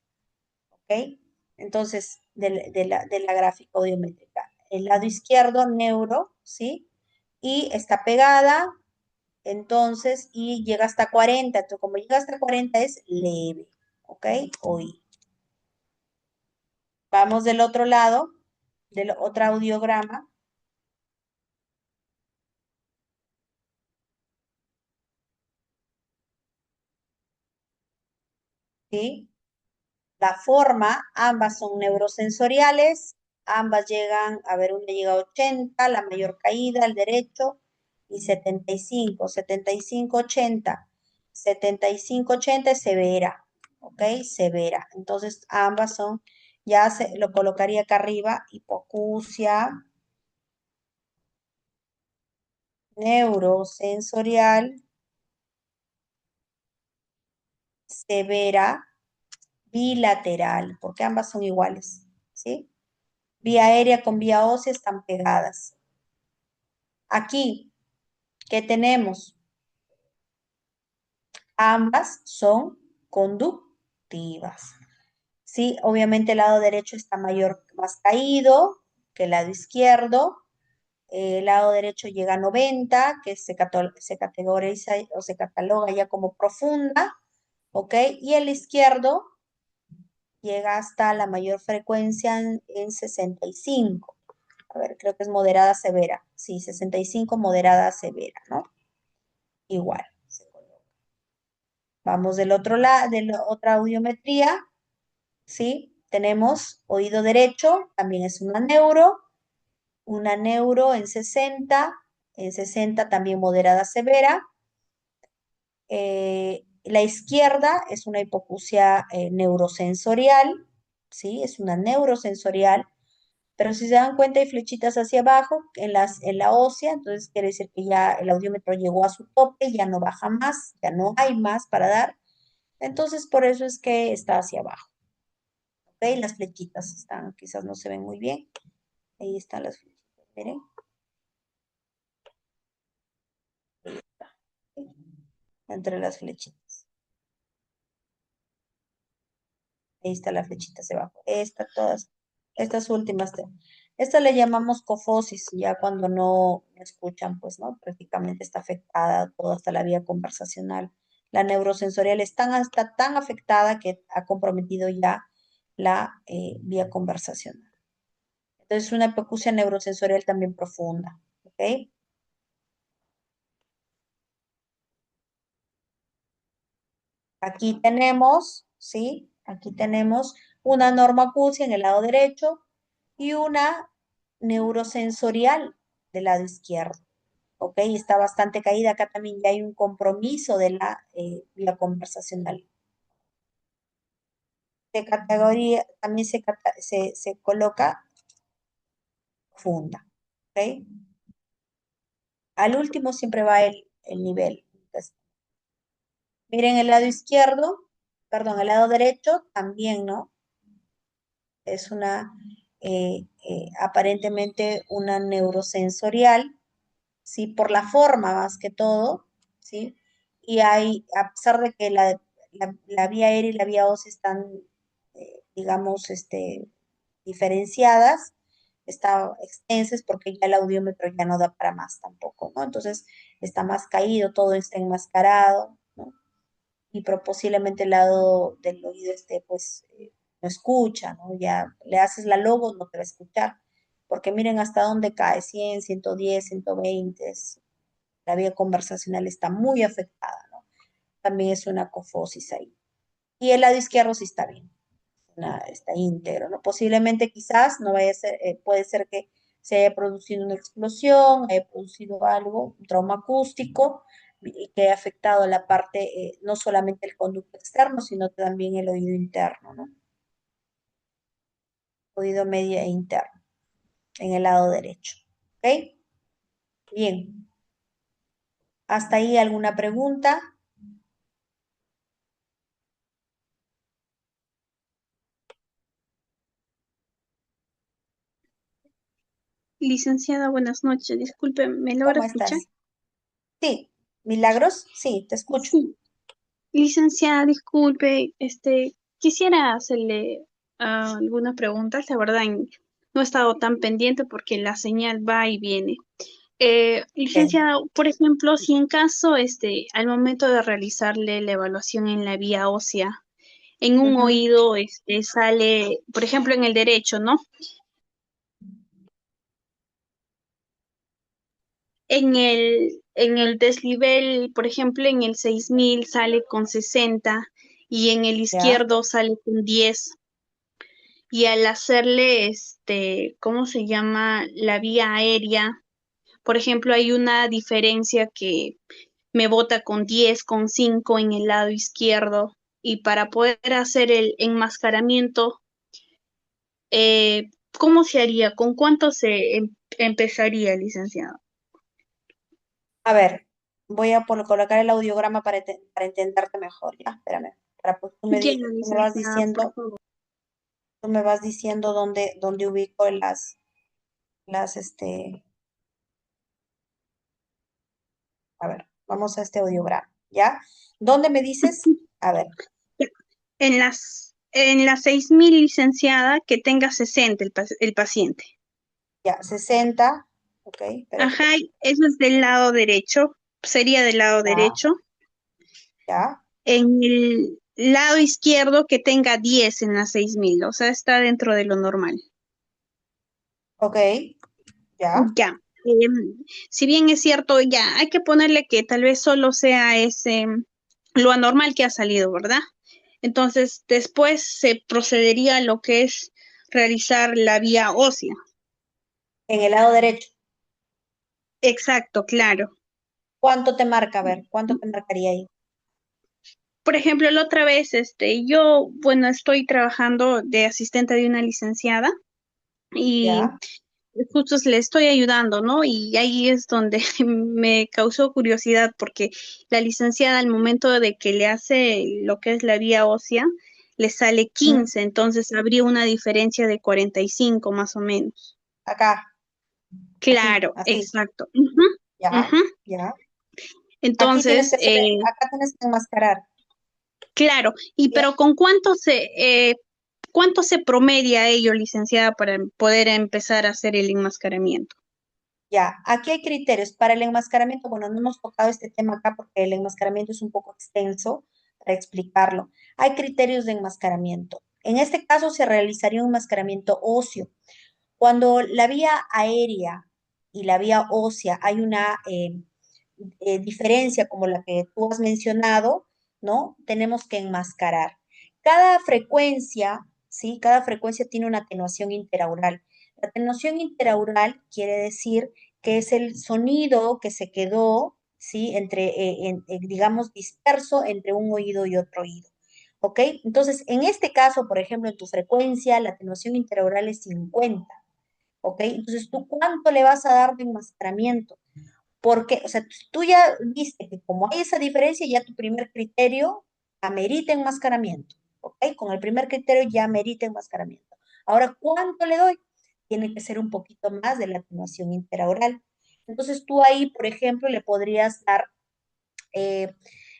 ¿ok? Entonces, de la gráfica audiométrica. El lado izquierdo, neuro, ¿sí? Y está pegada, entonces, y llega hasta 40. Entonces, como llega hasta 40 es leve, ¿ok? Oí. Vamos del otro lado, del otro audiograma, ¿sí? La forma, ambas son neurosensoriales, ambas llegan, a ver, una llega a 80, la mayor caída, el derecho, y 75, 75, 80. 75, 80 es severa, ¿ok? Severa. Entonces, ambas son, ya se lo colocaría acá arriba, hipoacusia neurosensorial severa bilateral, porque ambas son iguales, ¿sí? Vía aérea con vía ósea están pegadas. Aquí, ¿qué tenemos? Ambas son conductivas. Sí, obviamente el lado derecho está mayor, más caído que el lado izquierdo. El lado derecho llega a 90, que se categoriza o se cataloga ya como profunda, ¿ok? Y el izquierdo llega hasta la mayor frecuencia en 65. A ver, creo que es moderada severa. Sí, 65 moderada severa, ¿no? Igual. Vamos del otro lado, de la otra audiometría, ¿sí? Tenemos oído derecho, también es una neuro en 60 también moderada severa. La izquierda es una hipoacusia neurosensorial, ¿sí? Es una neurosensorial, pero si se dan cuenta hay flechitas hacia abajo en la ósea, entonces quiere decir que ya el audiómetro llegó a su tope, ya no baja más, ya no hay más para dar, entonces por eso es que está hacia abajo, ¿ok? Las flechitas están, quizás no se ven muy bien, ahí están las flechitas, miren, entre las flechitas, ahí está la flechita hacia abajo, estas últimas, esta le llamamos cofosis, ya cuando no escuchan, pues, ¿no? Prácticamente está afectada toda hasta la vía conversacional. La neurosensorial está tan afectada que ha comprometido ya la vía conversacional. Entonces, una hipoacusia neurosensorial también profunda, ¿ok? Aquí tenemos, ¿sí? Aquí tenemos una normoacusia en el lado derecho y una neurosensorial del lado izquierdo. ¿Ok? Está bastante caída. Acá también ya hay un compromiso de la vía conversacional. De categoría, también se coloca funda. ¿Ok? Al último siempre va el nivel. Entonces, miren el lado izquierdo, perdón, el lado derecho también, ¿no? Es una, aparentemente una neurosensorial, ¿sí? Por la forma más que todo, ¿sí? Y hay, a pesar de que la vía aérea y la vía ósea están, digamos, diferenciadas, están extensas porque ya el audiómetro ya no da para más tampoco, ¿no? Entonces está más caído, todo está enmascarado, ¿no? Y posiblemente el lado del oído pues, no escucha, ¿no? Ya le haces la logo, no te va a escuchar, porque miren hasta dónde cae, 100, 110, 120, la vía conversacional está muy afectada, ¿no? También es una cofosis ahí. Y el lado izquierdo sí está bien, está íntegro, ¿no? Posiblemente quizás no vaya a ser, puede ser que se haya producido una explosión, haya producido algo, un trauma acústico, y que haya afectado la parte, no solamente el conducto externo, sino también el oído interno, ¿no? Oído medio e interno, en el lado derecho. ¿Ok? Bien. ¿Hasta ahí alguna pregunta? Licenciada, buenas noches. Disculpe, ¿me logra ¿Cómo escuchar? estás? Sí, Milagros, sí, te escucho. Sí. Licenciada, disculpe, quisiera hacerle algunas preguntas. La verdad, no he estado tan pendiente porque la señal va y viene. Ok. Licenciada, por ejemplo, si en caso, al momento de realizarle la evaluación en la vía ósea, en un Ujú. oído, sale, por ejemplo, en el derecho, ¿no? En el desnivel, por ejemplo, en el 6000 sale con 60 y en el Ya, izquierdo sale con 10. Y al hacerle, ¿cómo se llama? La vía aérea, por ejemplo, hay una diferencia que me bota con 10, con 5 en el lado izquierdo. Y para poder hacer el enmascaramiento, ¿cómo se haría? ¿Con cuánto se empezaría, licenciado? a ver, voy a colocar el audiograma para entenderte mejor, ya, espérame, para pues Ya, tú me vas licenciada, por diciendo, favor. tú me vas diciendo dónde ubico a ver, vamos a este audiograma, ¿ya? ¿Dónde me dices? A ver, En las 6000, licenciada, que tenga 60 el paciente. ya, 60, ok, espérate, Ajá, eso es del lado derecho, sería del lado ya, derecho. ya, En el lado izquierdo que tenga 10 en las 6000, o sea, está dentro de lo normal. ok, ya, Ya. Si bien es cierto, ya hay que ponerle que tal vez solo sea ese lo anormal que ha salido, ¿verdad? Entonces, después se procedería a lo que es realizar la vía ósea. en el lado derecho. Exacto, claro. ¿Cuánto te marca? A ver, ¿cuánto te marcaría ahí? Por ejemplo, la otra vez, yo, bueno, estoy trabajando de asistente de una licenciada y Ya, justo le estoy ayudando, ¿no? Y ahí es donde me causó curiosidad porque la licenciada al momento de que le hace lo que es la vía ósea, le sale ujú, 15, entonces habría una diferencia de 45 más o menos. acá, aquí, Claro, así, exacto. Ujú, ya, ujú. ya. Aquí tienes Entonces, que hacer, acá tienes que enmascarar. claro, y Ya, pero ¿con cuánto se promedia ello, licenciada, para poder empezar a hacer el enmascaramiento? ya, aquí hay criterios para el enmascaramiento. Bueno, no hemos tocado este tema acá porque el enmascaramiento es un poco extenso para explicarlo. Hay criterios de enmascaramiento. En este caso se realizaría un enmascaramiento óseo. Cuando la vía aérea y la vía ósea hay una diferencia como la que tú has mencionado, ¿no? Tenemos que enmascarar. Cada frecuencia, ¿sí? Cada frecuencia tiene una atenuación interaural. La atenuación interaural quiere decir que es el sonido que se quedó, ¿sí? Digamos, disperso entre un oído y otro oído. ¿Ok? Entonces, en este caso, por ejemplo, en tu frecuencia, la atenuación interaural es 50. ¿Ok? Entonces, ¿tú cuánto le vas a dar de enmascaramiento? Porque, o sea, tú ya viste que como hay esa diferencia, ya tu primer criterio amerita enmascaramiento, ¿ok? Con el primer criterio ya amerita enmascaramiento. Ahora, ¿cuánto le doy? Tiene que ser un poquito más de la atenuación interaural. Entonces, tú ahí, por ejemplo, le podrías dar eh,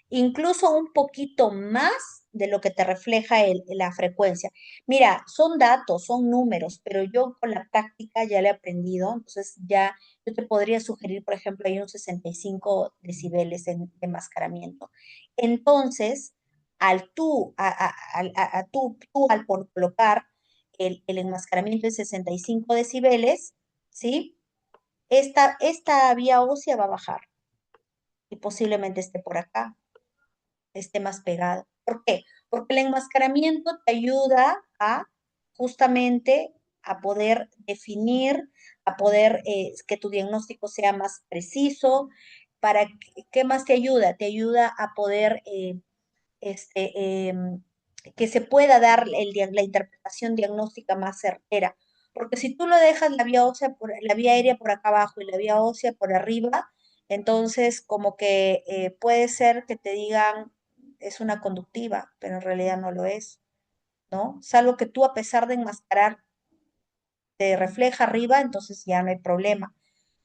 incluso un poquito más de lo que te refleja la frecuencia. Mira, son datos, son números, pero yo con la práctica ya le he aprendido, entonces ya yo te podría sugerir, por ejemplo, hay unos 65 decibeles de enmascaramiento. Entonces, tú al por colocar el enmascaramiento en 65 decibeles, ¿sí? Esta vía ósea va a bajar y posiblemente esté por acá, esté más pegado. ¿Por qué? Porque el enmascaramiento te ayuda a justamente a poder definir, a poder que tu diagnóstico sea más preciso. ¿Qué más te ayuda? Te ayuda a poder que se pueda dar la interpretación diagnóstica más certera. Porque si tú lo dejas la vía aérea por acá abajo y la vía ósea por arriba, entonces como que puede ser que te digan es una conductiva, pero en realidad no lo es, ¿no? Salvo que tú a pesar de enmascarar te refleja arriba, entonces ya no hay problema.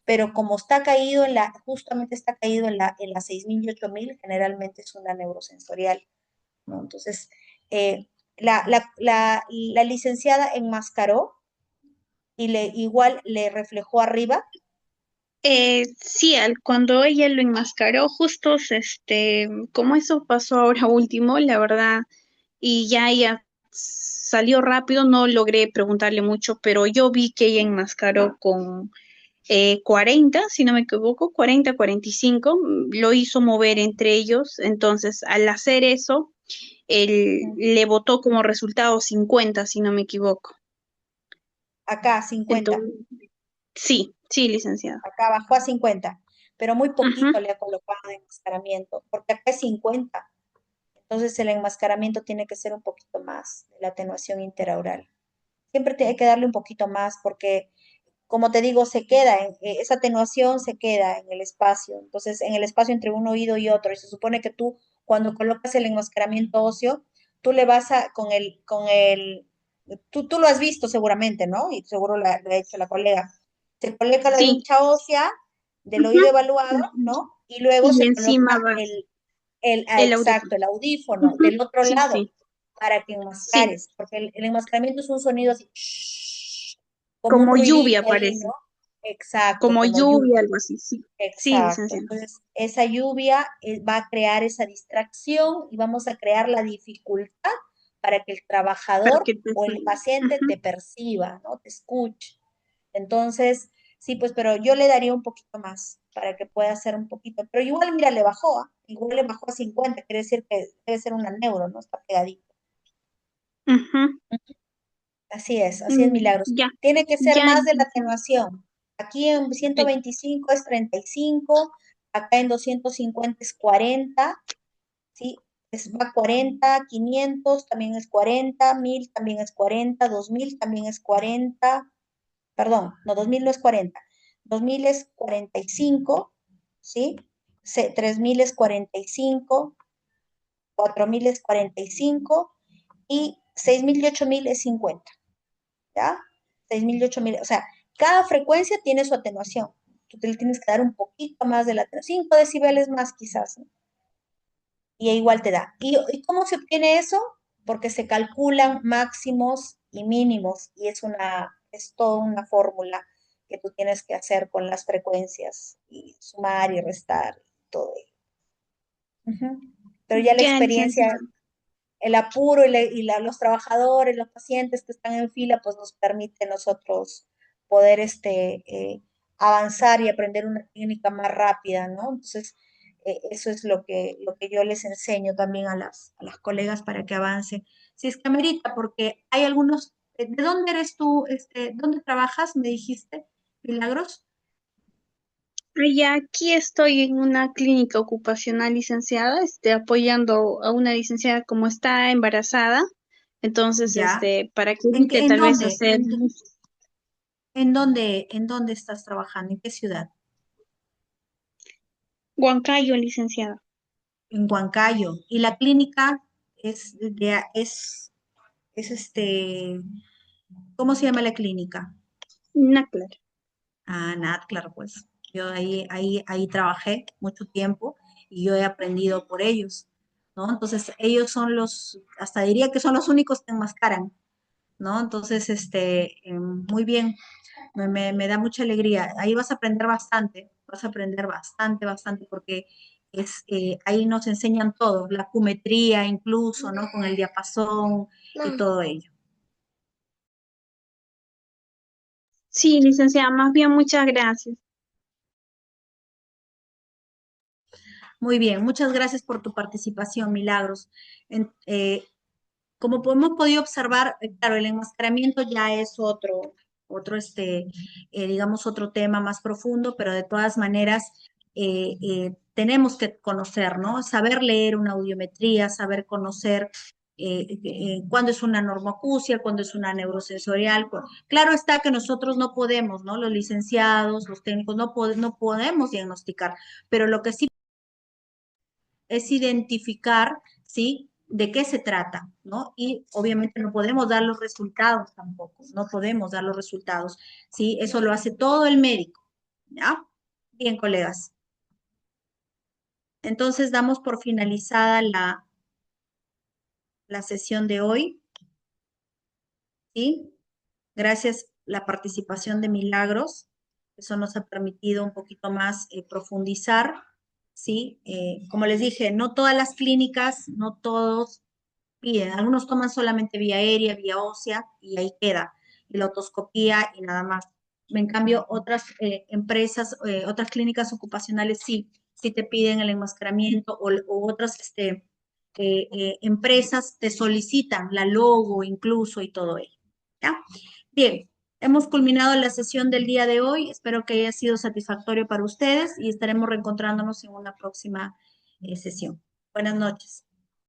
Pero como está caído justamente está caído en la 6.000 y 8.000, generalmente es una neurosensorial, ¿no? Entonces, la licenciada enmascaró y igual le reflejó arriba. Sí, cuando ella lo enmascaró, justo, como eso pasó ahora último, la verdad, y ya ella salió rápido, no logré preguntarle mucho, pero yo vi que ella enmascaró con 40, si no me equivoco, 40, 45, lo hizo mover entre ellos, entonces al hacer eso, él Ujú. le votó como resultado 50, si no me equivoco. Acá 50. Entonces, sí, sí, licenciado. Acá bajó a 50, pero muy Ujú. poquito le ha colocado de enmascaramiento, porque acá es 50. Entonces el enmascaramiento tiene que ser un poquito más de la atenuación interaural. Siempre hay que darle un poquito más porque, como te digo, esa atenuación se queda en el espacio. Entonces, en el espacio entre un oído y otro. Y se supone que tú, cuando colocas el enmascaramiento óseo, tú le vas tú lo has visto seguramente, ¿no? Y seguro lo ha hecho la colega. Se coloca la Sí. vincha ósea del Ujú. oído evaluado, ¿no? Y luego Y se encima coloca va el exacto, audífono. el audífono Ujú. del otro Sí, lado sí, para que sí. enmascares, porque el enmascaramiento es un sonido así, como un Como ruidito lluvia ahí, ¿no? parece. Exacto, Como como lluvia, lluvia. algo así. Sí. Sí, Exacto. licenciado. Entonces, esa lluvia va a crear esa distracción y vamos a crear la dificultad para que el Para trabajador que te o el paciente te Ujú. perciba, ¿no? Te escuche. Entonces, sí, pues, pero yo le daría un poquito más para que pueda hacer un poquito. Pero igual, mira, le bajó, ¿ah? Igual le bajó a 50, quiere decir que debe ser una neuro, ¿no? Está pegadito. Ujú. Así es, Milagros. Ya, Tiene que ser ya, más de la licenciado. atenuación. Aquí en Sí. 125 es 35, acá en 250 es 40, ¿sí? Va 40, 500 también es 40, 1000 también es 40, 2000 también es 40, perdón, no, 2000 no es 40, 2000 es 45, ¿sí? 3000 es 45, 4000 es 45 y 6000 y 8000 es 50. ¿Ya? 6.000 y 8.000, o sea, cada frecuencia tiene su atenuación. Tú te le tienes que dar un poquito más de la atenuación, 5 decibeles más quizás, ¿no? Y igual te da. ¿Y cómo se obtiene eso? Porque se calculan máximos y mínimos y es toda una fórmula que tú tienes que hacer con las frecuencias y sumar y restar y todo ello. Ujú. Pero ya la Ya, experiencia, licenciado. el apuro los trabajadores, los pacientes que están en fila, pues nos permite nosotros poder avanzar y aprender una técnica más rápida, ¿no? Entonces, eso es lo que yo les enseño también a las colegas para que avancen. Si es que amerita, porque hay algunos, ¿de dónde eres tú? ¿Dónde trabajas? Me dijiste, Milagros. Ay, aquí estoy en una clínica ocupacional, licenciada, apoyando a una licenciada como está embarazada. Entonces, Ya. para que evite En tal vez dónde? hacer En dónde estás trabajando? ¿En qué ciudad? Huancayo, licenciada. En Huancayo. Y la clínica es ¿cómo se llama la clínica? Náclara. Ah, Nat, claro, pues yo ahí trabajé mucho tiempo y yo he aprendido por ellos, ¿no? Entonces ellos son hasta diría que son los únicos que enmascaran, ¿no? Entonces, muy bien, me da mucha alegría. Ahí vas a aprender bastante, bastante, porque ahí nos enseñan todo, la acumetría incluso, ¿no? Con el diapasón y todo ello. Sí, licenciada, más bien muchas gracias. Muy bien, muchas gracias por tu participación, Milagros. En- eh, Como hemos podido observar, claro, el enmascaramiento ya es digamos, otro tema más profundo, pero de todas maneras tenemos que conocer, ¿no? Saber leer una audiometría, saber conocer cuándo es una normoacusia, cuándo es una neurosensorial. Claro está que nosotros no podemos, ¿no? Los licenciados, los técnicos, no podemos diagnosticar, pero lo que sí es identificar, ¿sí? de qué se trata, ¿no? Y obviamente no podemos dar los resultados tampoco, no podemos dar los resultados, ¿sí? Eso lo hace todo el médico, ¿ya? Bien, colegas. Entonces damos por finalizada la sesión de hoy, ¿sí? Gracias la participación de Milagros, eso nos ha permitido un poquito más profundizar, ¿sí? Como les dije, no todas las clínicas, no todos piden, algunos toman solamente vía aérea, vía ósea y ahí queda, y la otoscopía y nada más. En cambio, otras empresas, otras clínicas ocupacionales sí te piden el enmascaramiento o otras empresas te solicitan la logo incluso y todo ello. ¿Ya? Bien, hemos culminado la sesión del día de hoy. Espero que haya sido satisfactorio para ustedes y estaremos reencontrándonos en una próxima sesión. Buenas noches.